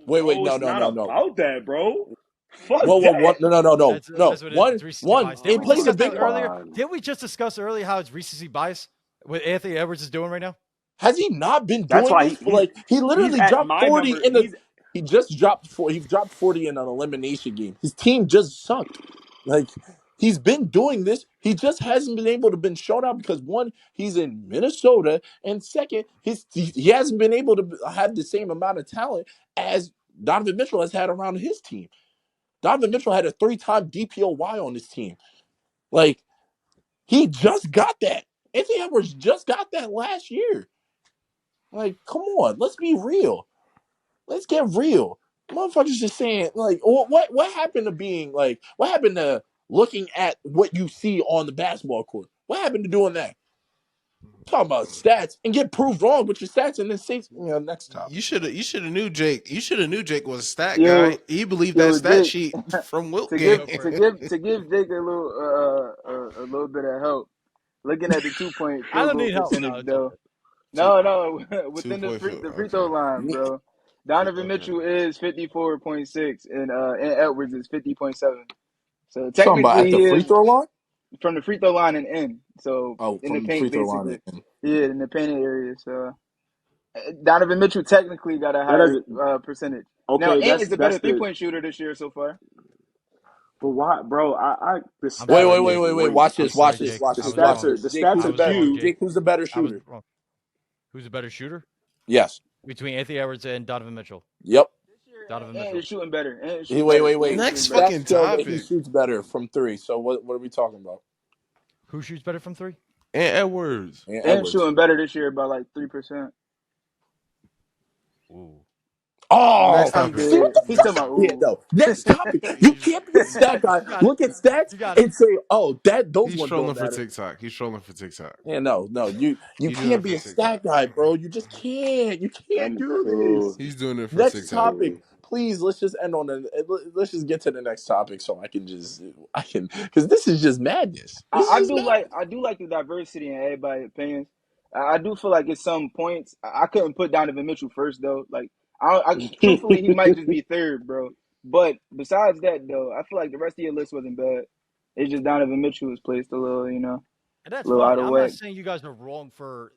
Wait, No, no. it's not about that, bro. Fuck Whoa, that. no. That's what it is. It's recency bias. It Didn't we plays a discuss big that earlier? Didn't we just discuss earlier how it's recency bias? What Anthony Edwards is doing right now? Has he not been That's doing why this? He literally he's at dropped my 40 number. in the. He just dropped 40. He dropped 40 in an elimination game. His team just sucked. Like he's been doing this. He just hasn't been able to been shown out because one, he's in Minnesota, and second, he hasn't been able to have the same amount of talent as Donovan Mitchell has had around his team. Donovan Mitchell had a 3-time DPOY on his team. Like he just got that. Anthony Edwards just got that last year. Like, come on, let's be real. Let's get real. Motherfuckers just saying, like, what happened to being like, what happened to looking at what you see on the basketball court? What happened to doing that? Talking about stats and get proved wrong with your stats and then say, next time. You should have knew Jake. You should have knew Jake was a stat Yo, guy. He believed yo, that stat Jake, sheet from Wilt to game. give Jake a little bit of help. Looking at the 2-point I field don't goal need help. percentage, No, though. No, within the 2-point free field, throw okay. line, bro. Donovan Okay. Mitchell is 54.6 and Edwards is 50.7. So Talking about technically, at the he free is throw line? from the free throw line and in. So in From the the free paint, throw line. basically. Yeah, in the painted area. So Donovan Mitchell technically got a That higher doesn't- percentage. Okay, Now, Ant that's is a better that's the. 3-point shooter this year so far. But why, bro? The I'm stats sorry, are Jake. Wait. Watch I'm this. sorry, Watch this. Jake. Watch the I this. was Watch stats wrong. are this. Jake, who's I the are was better? wrong, skewed. Jake. Jake, who's the better I was shooter? wrong. Who's the better shooter Yes. between Anthony Edwards and Donovan Mitchell? Yep. Donovan And Mitchell. is shooting better. And is He, shooting better. wait. And is Next shooting better. Stats fucking show that he topic. shoots better from three. So what are we talking about? Who shoots better from three? And Edwards. And And Edwards. shooting better this year by like 3%. Ooh. Oh, Next I'm topic. see what dead. the He's fuck talking about yeah, ooh. no. Next topic. You can't be a stat guy. You got Look it. at stats You got it. and say, "Oh, those He's ones trolling don't for matter." TikTok. He's trolling for TikTok. Yeah, no. You He doing can't it be for a stat TikTok. guy, bro. You just can't. You can't I'm do this. cool. He's doing it for Next TikTok. topic, please. Let's just end on let's just get to the next topic so I can because this is just madness. This I is do madness. like the diversity in everybody's opinions. I do feel like at some points I couldn't put Donovan Mitchell first though. Like truthfully he might just be third, bro. But besides that though, I feel like the rest of your list wasn't bad. It's just Donovan Mitchell was placed a little, And a that's little out fine. of I'm not whack. saying you guys are wrong for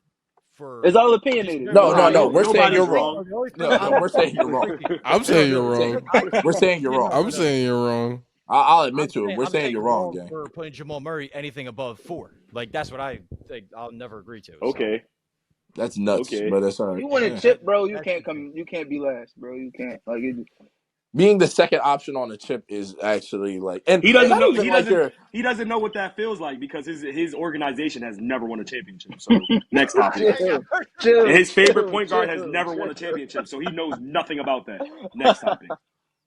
It's all opinionated. No. We're saying Nobody's you're wrong. wrong. No, we're saying you're wrong. I'm saying you're wrong. We're saying you're wrong. I'm saying you're wrong. I'll admit to it. We're I'm saying you're wrong, gang. for putting Jamal Murray anything above 4. Like that's what I think I'll never agree to. So. Okay. That's nuts, Okay. but that's all right. You win a Yeah. chip, bro. You That's can't the thing. come. You can't be last, bro. You can't. Like Being the second option on a chip is actually like, and He doesn't not know. even like you're. He doesn't know what that feels like because his organization has never won a championship. So next topic. chill, And his favorite chill, point guard has chill, never won a chill. championship, so he knows nothing about that. Next topic.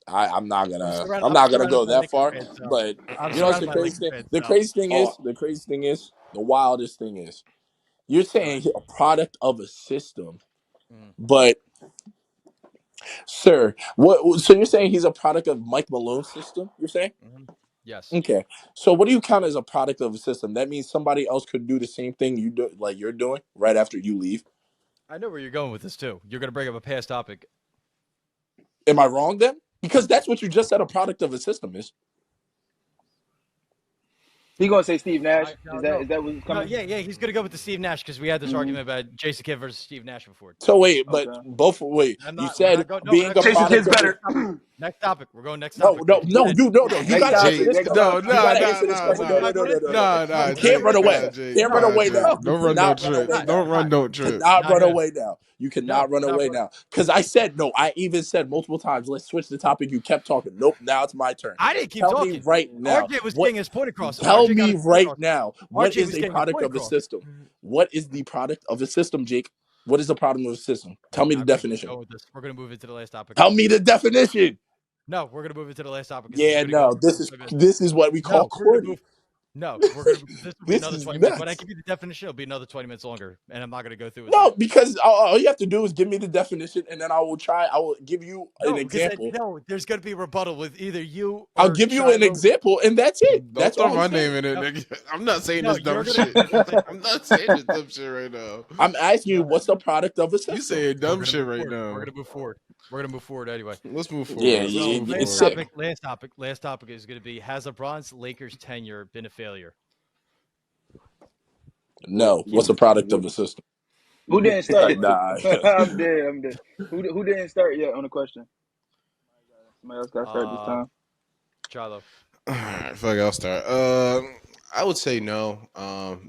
I'm not I'm gonna surrounded go by that Lakers far, fans, so but I'm you know what's surrounded the by crazy Lakers thing? fans, The so crazy thing Oh, is, the wildest thing is, you're saying a product of a system, mm, but sir, what? So you're saying he's a product of Mike Malone's system? You're saying? yes. Okay. So what do you count as a product of a system? That means somebody else could do the same thing you do, like you're doing, right after you leave. I know where you're going with this too. You're gonna bring up a past topic. Am I wrong then? Because that's what you just said a product of a system is. He gonna say Steve Nash? No, Is that what's no, coming? yeah. He's gonna go with the Steve Nash because we had this argument about Jason Kidd versus Steve Nash before. So wait, but Okay. you We're said not going. No, we're being not a going. Jason product Kidd's of better. Next topic. We're going next no, topic. no, no, you Next gotta answer topic. this Next question. No, topic. You gotta answer this nah, question. No. nah, You can't Jake. run away. Nah, Jake. Can't run Nah, away Jake. now. You Don't run no cannot run away trips. now. Don't run no trips. Cannot Not run yet. away now. You No, cannot run not away run- now. Because I said no. I even said multiple times, let's switch the topic. You kept talking. Nope. Now it's my turn. I didn't keep Tell talking. me right now. RJ was What? getting his point across. Tell RJ got me his point right across. now. What RJ is was a getting his product point of a across. system? What is the product of a system, Jake? What is the product of a system? Tell me the I'm gonna keep definition. going with this. We're gonna move into the last topic. Tell me the definition. No, we're gonna move into the last topic. 'Cause Yeah, this is gonna no. go. This is what we call No, we're gonna corny. move. No, we're gonna. This will be This another is 20 minutes. When I nuts. give you the definition, it'll be another 20 minutes longer, and I'm not gonna go through it. No, because all you have to do is give me the definition, and then I will give you an example. No, there's gonna be a rebuttal with either you or I'll give you an Shiloh. example, and that's it. Don't That's throw all my I'm name saying. in it, nigga. I'm not saying No, this dumb you're shit. gonna. I'm not saying this dumb shit right now. I'm asking you, what's the product of a system? You saying dumb shit right now. We're gonna move forward. We're gonna move forward anyway. Let's move forward. Yeah, Let's yeah, move it's forward. sick. Last topic is gonna be: has LeBron's Lakers tenure been a failure? No. What's the product of a system? Who didn't start? Nah. I'm dead. Who didn't start yet on the question? Somebody else got to start this time. Shiloh. All right, fuck it, I'll start. I would say no.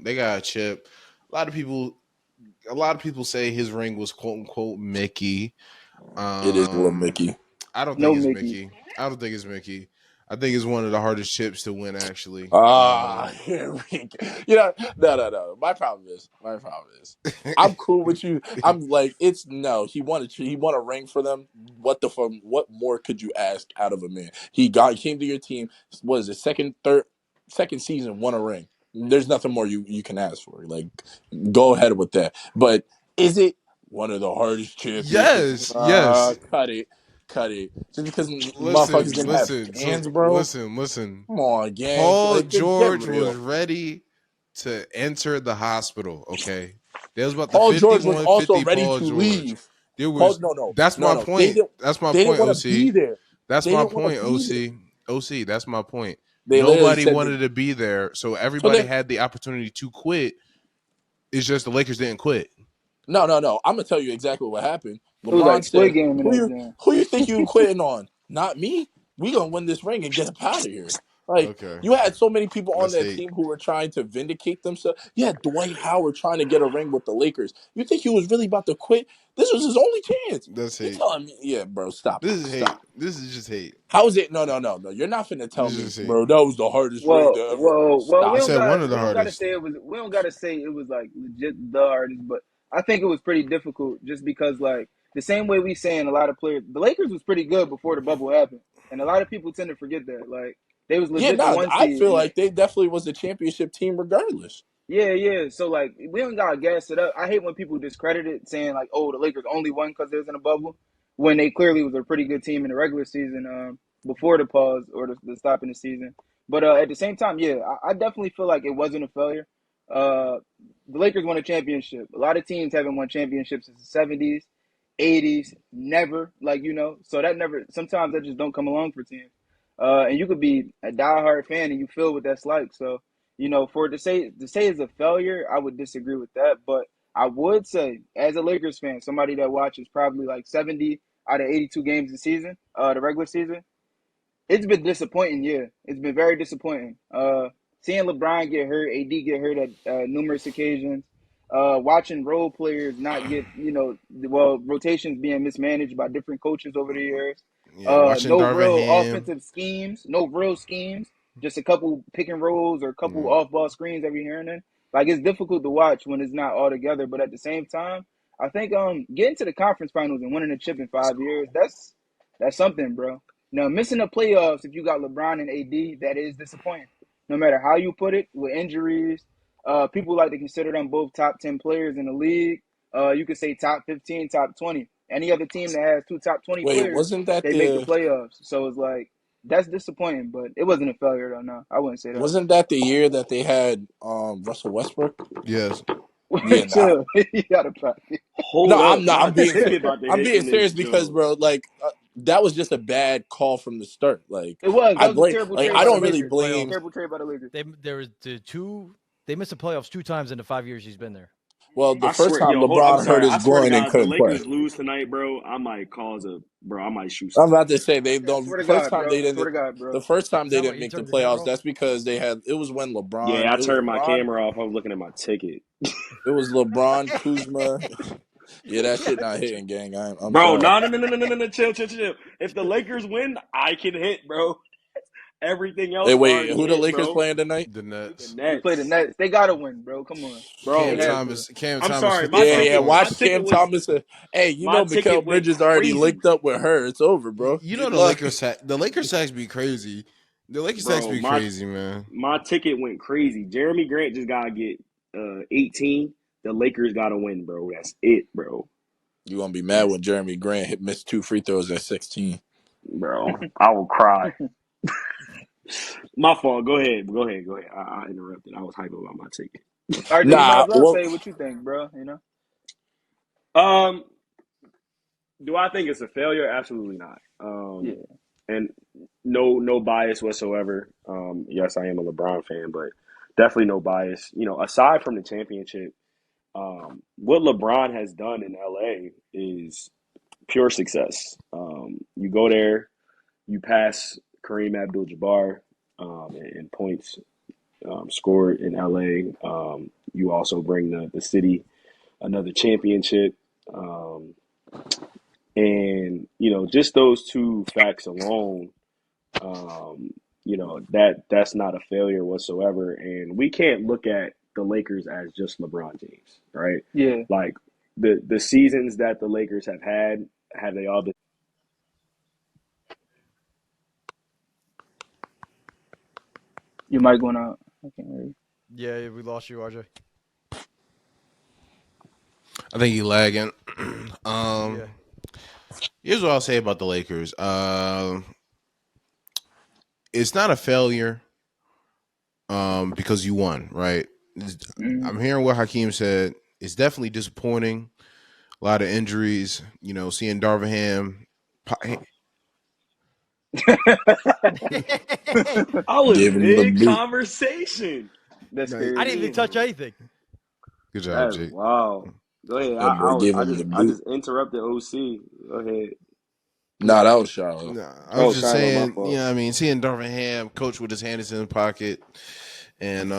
They got a chip. A lot of people say his ring was quote unquote Mickey. It is little Mickey. I don't No think it's Mickey. Mickey. I don't think it's Mickey. I think it's one of the hardest chips to win, actually. Here we go. No. My problem is, I'm cool with you. I'm like, it's no. He won a ring for them. What more could you ask out of a man? He came to your team. What is it? Second season, won a ring. There's nothing more you can ask for. Like, go ahead with that. But is it one of the hardest chips? Yes. Cut it. Just because motherfuckers didn't have hands, bro. Listen. Come on, gang. Paul Like, get George real. was ready to enter the hospital. Okay, there was about the Paul 51, George was also 50 ready Paul to George. leave. There was That's my point. That's my They point, didn't want to be OC. there. That's They my didn't wanna point, be there. OC. That's my point. They literally Nobody said wanted to be there, so everybody had the opportunity to quit. It's just the Lakers didn't quit. No. I'm gonna tell you exactly what happened. It was LeBron like Squid said, Game in that game. "Who you think you quitting on? Not me. We gonna win this ring and get up out of here." Like Okay. you had so many people on That's that hate. team who were trying to vindicate themselves. You had Dwight Howard trying to get a ring with the Lakers. You think he was really about to quit? This was his only chance. That's You hate. telling me, yeah, bro, stop This it. is hate. Stop. This is just hate. How is it? No. You're not finna tell This is me, just hate. bro, that was the hardest ring Well, to ever. well, well. I Stop said it. one of the We don't gotta hardest. say it was. We don't gotta say it was like legit the hardest, but I think it was pretty difficult just because like the same way we saying a lot of players, the Lakers was pretty good before the bubble happened, and a lot of people tend to forget that. Like they was Yeah, legit the one I seed, feel and like they definitely was a championship team regardless. yeah. So like we don't gotta gas it up. I hate when people discredit it, saying like, "Oh, the Lakers only won because they was in a bubble," when they clearly was a pretty good team in the regular season before the pause or the stop in the season. But at the same time, yeah, I definitely feel like it wasn't a failure. Uh, the Lakers won a championship. A lot of teams haven't won championships since the '70s, '80s, never. Like so that never. Sometimes that just don't come along for teams. And you could be a diehard fan and you feel what that's like. So for it to say it's a failure, I would disagree with that. But I would say, as a Lakers fan, somebody that watches probably like 70 out of 82 games this season, the regular season, it's been disappointing. Yeah, it's been very disappointing. Seeing LeBron get hurt, AD get hurt at numerous occasions, watching role players not get, rotations being mismanaged by different coaches over the years. Yeah, watching No Darvin real Ham. offensive schemes, no real schemes, just a couple pick and rolls or a couple Yeah. off ball screens every here and then. Like it's difficult to watch when it's not all together, but at the same time, I think getting to the conference finals and winning a chip in 5 years, that's something, bro. Now, missing the playoffs, if you got LeBron and AD, that is disappointing. No matter how you put it, with injuries, people like to consider them both top 10 players in the league. You could say top 15, top 20. Any other team that has two top 20 Wait, players, wasn't that they make the the playoffs. So it's like, that's disappointing, but it wasn't a failure, though. No, I wouldn't say that. wasn't that the year that they had Russell Westbrook? Yes. Yeah, nah. Chill. You got to practice. No, Hold I'm up. not. My ticket about to I'm hit being in this serious because, joke. bro, like that was just a bad call from the start. Like It was. I That was a blame, terrible like trade I by the don't really Missed the Lakers. blame. playoffs. Terrible trade by the Lakers. There was the two. They missed the playoffs 2 times in the 5 years he's been there. Well, the I first swear, time yo, hold. I'm LeBron hurt sorry. his I swear to groin and God, the couldn't play. Lakers lose tonight, bro. I might I might shoot I'm somebody. about to say they Okay, don't. swear to First God, time bro. they Swear didn't. to God, bro. The first time Is they that what didn't you make the turned the camera playoffs. off? That's because they had. It was when LeBron. Yeah, I It was turned my LeBron. camera off. I was looking at my ticket. It was LeBron, Kuzma. Yeah, that shit not hitting, gang. I'm Bro, sorry. no. Chill. If the Lakers win, I can hit, bro. Everything Hey, else wait, already who the hit, Lakers bro. playing tonight? The The Nets. We play the Nets, Nets. They gotta win, bro. Come on. bro. Cam They have Thomas. to. Cam I'm Thomas. sorry, my 55 Yeah. ticket, points. my Watch ticket Cam was, Thomas. Hey, you my know Mikael ticket went Bridges already crazy, linked up with her. It's over, bro. You know Good the luck. Lakers sacks be crazy. The Lakers sacks bro. be crazy, man. My ticket went crazy. Jeremy Grant just gotta get 18. The Lakers gotta win, bro. That's it, bro. You gonna be mad That's when Jeremy Grant missed 2 free throws at 16. bro. I will cry. My fault. Go ahead. I interrupted. I was hyping about my ticket. RJ, you might Nah, as well well, say what you think, bro. Um, do I think it's a failure? Absolutely not. Yeah. And no bias whatsoever. Yes, I am a LeBron fan, but definitely no bias. Aside from the championship, what LeBron has done in LA is pure success. You go there, you pass Kareem Abdul-Jabbar in points scored in LA. You also bring the city another championship. Um, and just those two facts alone, that's not a failure whatsoever. And we can't look at the Lakers as just LeBron James, right? Yeah. Like the seasons that the Lakers have they all been? You might going out. I can't hear you. Yeah, we lost you, RJ. I think he lagging. Yeah. Here's what I'll say about the Lakers. It's not a failure because you won, right? I'm Mm. hearing what Hakim said. It's definitely disappointing. A lot of injuries. Seeing Darvin Ham. I was gave him the mid boot. conversation. That's I didn't even crazy. touch anything. Good job, That's Jake. wow. Go ahead. That boy gave I him just the I boot. just interrupted OC. Go ahead. Nah, that was Shiloh. Nah, I was Oh, just Shiloh, my saying, fault. seeing Darvin Ham coach with his hands in his pocket and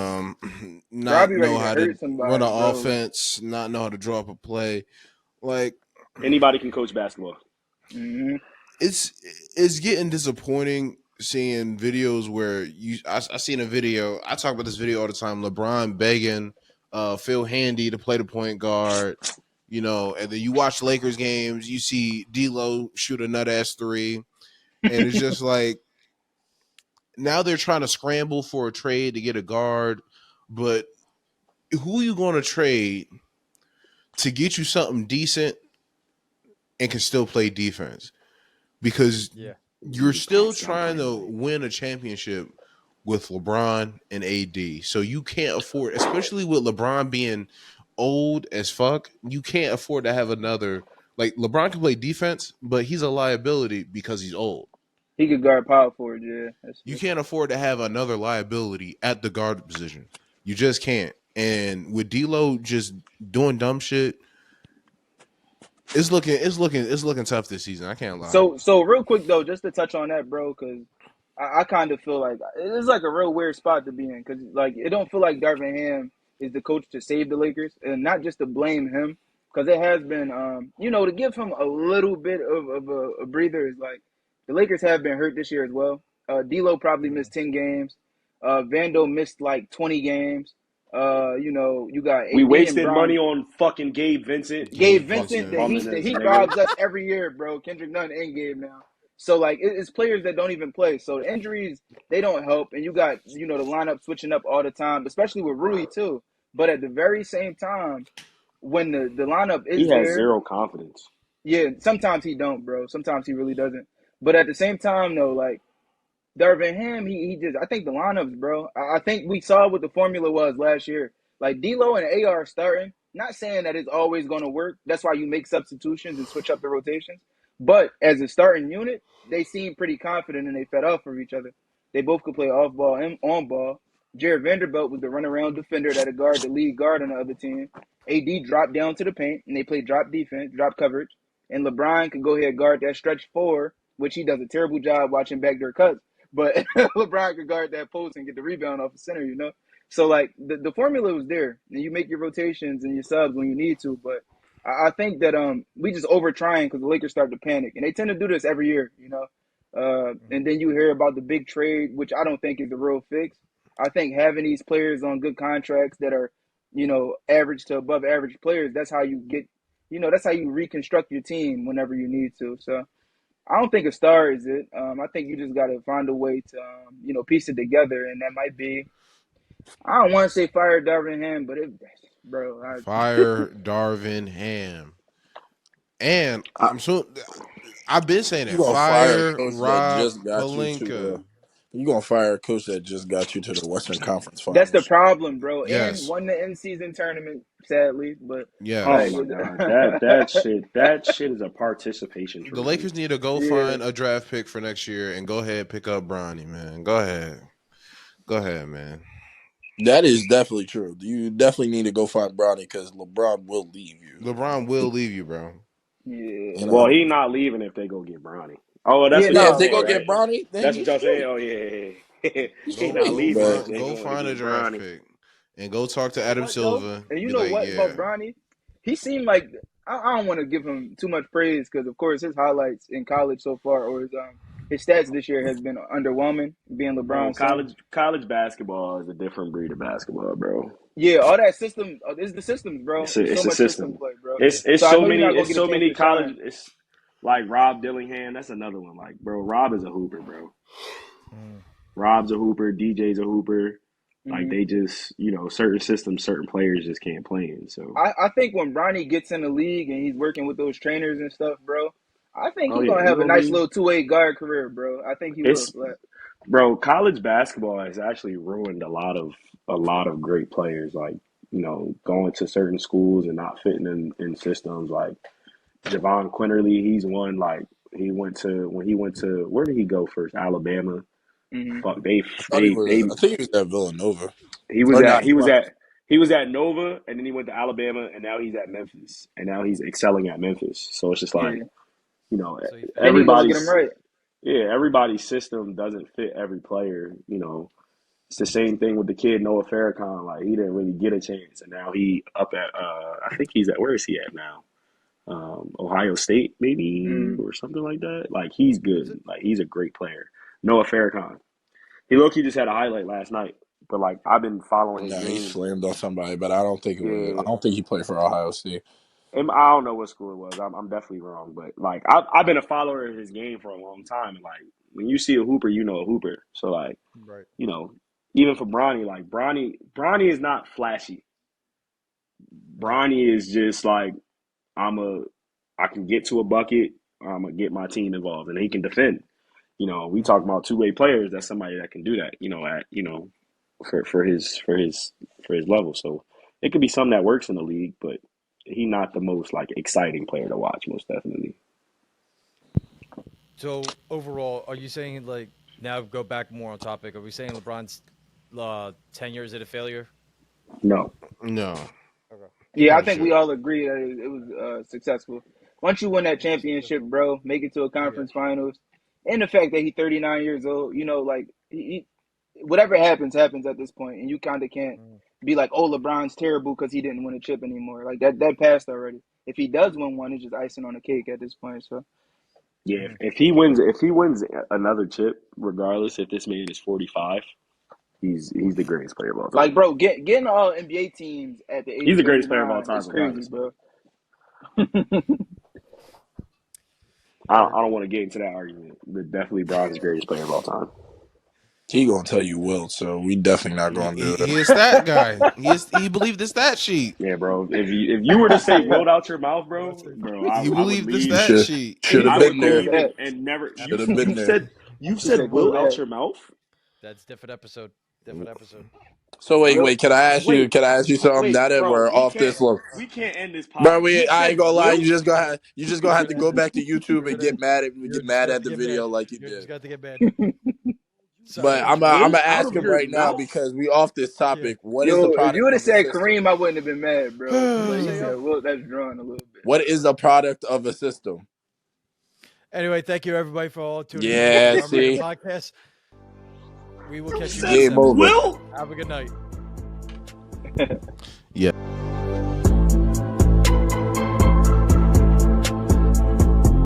not Robbie ready know to how to hurt run somebody, an bro. offense, not know how to draw up a play. Like Anybody can coach basketball. Mm-hmm. it's getting disappointing seeing videos where I seen a video. I talk about this video all the time. LeBron begging Phil Handy to play the point guard. And then you watch Lakers games, you see D'Lo shoot a nut ass three, and it's just like now they're trying to scramble for a trade to get a guard, but who are you going to trade to get you something decent and can still play defense? Because Yeah. you're You still can't stop trying to playing. win a championship with LeBron and AD. So you can't afford, especially with LeBron being old as fuck, you can't afford to have another. Like LeBron can play defense, but he's a liability because he's old. He could guard power forward, yeah. You can't afford to have another liability at the guard position. You just can't. And with D'Lo just doing dumb shit, it's looking tough this season. I can't lie. So real quick though, just to touch on that, bro, because I kind of feel like it's like a real weird spot to be in, because like it don't feel like Darvin Ham is the coach to save the Lakers, and not just to blame him, because it has been, to give him a little bit of a breather is like the Lakers have been hurt this year as well. D'Lo probably Mhm. missed 10 games. Vando missed like 20 games. You got We AD and wasted Bron. money on fucking Gabe Vincent. Just Gabe Gabe fucking Vincent, the Vincent. bumming Heat, the this Heat nigga. robs us every year, bro. Kendrick Nunn and Gabe now. So like it's players that don't even play. So the injuries, they don't help, and you got the lineup switching up all the time, especially with Rui too. But at the very same time, when the lineup He is has there, zero confidence. yeah, sometimes he don't, bro. Sometimes he really doesn't. But at the same time, though, like Darvin Ham, he just I think the lineups, bro. I think we saw what the formula was last year. Like D'Lo and AR starting. Not saying that it's always going to work. That's why you make substitutions and switch up the rotations. But as a starting unit, they seem pretty confident and they fed off of each other. They both could play off ball and on ball. Jared Vanderbilt was the runaround defender that guard the lead guard on the other team. AD dropped down to the paint and they played drop defense, drop coverage. And LeBron could go ahead and guard that stretch four, which he does a terrible job watching backdoor cuts. But LeBron could guard that post and get the rebound off the center. So like the formula was there, and you make your rotations and your subs when you need to. But I think that we just over trying because the Lakers start to panic, and they tend to do this every year. And then you hear about the big trade, which I don't think is the real fix. I think having these players on good contracts that are, average to above average players, that's how you get, that's how you reconstruct your team whenever you need to. So I don't think a star is it. I think you just got to find a way to, piece it together, and that might be. I don't want to say fire Darvin Ham, but Fire Darvin Ham. And I've been saying You it. gonna fire a Fire coach that Rob just got you to? Palenka. You gonna fire a coach that just got you to the Western Conference that's the Finals? problem, bro. And Yes. won the in-season tournament, sadly, but Oh Yes. my god, that shit is a participation The trophy. Lakers need to go yeah, find a draft pick for next year and go ahead and pick up Bronny, man. Go ahead. Go ahead, man. That is definitely true. You definitely need to go find Bronny because LeBron will leave you. LeBron will leave you, bro. yeah, You Well, know. he not leaving if they go get Bronny. Oh, that's yeah. what Yeah, y'all if they No, go saying, get right? Bronny, then That's what he's y'all saying. free. Oh yeah, He's he Go not free. go leaving if But find they go going to find a get draft Bronny. pick and go talk to you know Adam what though, Silva. and you Be know like, what yeah. about Bronny? He seemed like I don't want to give him too much praise because, of course, his highlights in college so far, or his stats this year has been underwhelming, being Bro, LeBron's son. college basketball is a different breed of basketball, bro. Yeah, all that system is the systems, bro. It's so It's a much system system. play, bro. It's So I so know you're many not gonna get a chance to college. shine. It's like Rob Dillingham. That's another one. Like, bro, Rob is a hooper, bro. Mm. Rob's a hooper. DJ's a hooper. Like Hmm they just, certain systems, certain players just can't play in. So, I think when Bronny gets in the league and he's working with those trainers and stuff, bro, I think oh he's yeah, gonna he have a gonna nice be. little two-way guard career, bro. I think he will. It's Like, bro. College basketball has actually ruined a lot of great players. Like going to certain schools and not fitting in systems. Like Javon Quinterly, he's one. Like when he went to where did he go first? Alabama. hmm Fuck I think he was at Villanova. he was Or at not, he was well, at he was at Nova and then he went to Alabama and now he's at Memphis and now he's excelling at Memphis. So it's just like yeah. you know, So you think Then he's gonna get him everybody's right. everybody's system doesn't fit every player. You know, it's the same thing with the kid Noah Farrakhan. Like he didn't really get a chance, and now he up at I think he's at where is he at now? Ohio State maybe Mm. or something like that. Like he's is it? good. Like he's a great player. Noah Farrakhan. He low key just had a highlight last night, but like I've been following his Yeah, he game. slammed on somebody, but I don't think it was. I Yeah, don't think he played for Ohio State. and I don't know what school it was. I'm definitely wrong, but like I've been a follower of his game for a long time, and like when you see a hooper, you know a hooper. So like Right. you know, even for Bronny, like Bronny is not flashy. No. Bronny is just like I can get to a bucket. I'm gonna get my team involved, and he can defend. You know, we talk about two-way players. That's somebody that can do that. You know, at for his level. So it could be something that works in the league, but he's not the most like exciting player to watch. Most definitely. So overall, are you saying like now go back more on topic? Are we saying LeBron's tenure is it a failure? No. No. Okay. Yeah, I For think we sure. all agree that it was successful. Once you win that championship, bro, make it to a Yeah. conference finals, and the fact that he's 39 years old, you know, like whatever happens, happens at this point, and you kind of can't Mm. be like, oh, LeBron's terrible because he didn't win a chip anymore. Like that passed already. If he does win one, it's just icing on the cake at this point. So Yeah, Mhm. if he wins another chip, regardless if this man is 45, he's the greatest player of all like, time. bro, getting all NBA teams at the age He's of the greatest player of all 39 time, is crazy, regardless. bro. Word. I don't want to get into that argument, but definitely Bron's the greatest player of all time. He gonna tell you Wilt, so we definitely not He, gonna do he, it. he a stat guy. He believed the stat sheet. Yeah, bro. If you were to say Yeah. Wilt out your mouth, That's it. bro, He I would believed the You leave. stat should sheet. should have I been would there. leave Corvette. and never. Should have been there. You've He said said Wilt out Corvette. your mouth. That's different episode. Different episode. So Will wait, can I ask you? Wait, Can I ask you something? Now wait, that bro. we're off this look, We can't end this bro, pod. You've I ain't said gonna lie. Wilt. You just gonna have to go back to YouTube You're and gonna you're get just mad gonna have at to the get mad. video like you You're just did. gonna have to get mad. You Sorry, But said Archie. I'm Wilt gonna out ask of him your right now mouth. because we off this Yeah. topic. What is the Yo, if you product would have of a said system? Kareem, I wouldn't have been mad, bro. What'd you But say, he yo? said, well, that's drawing a little bit. What is the product of a system? Anyway, thank you everybody for all tuning in to Yeah, the Armarena see, podcast. We will You catch you said next game over. episode. Wilt. Have a good night.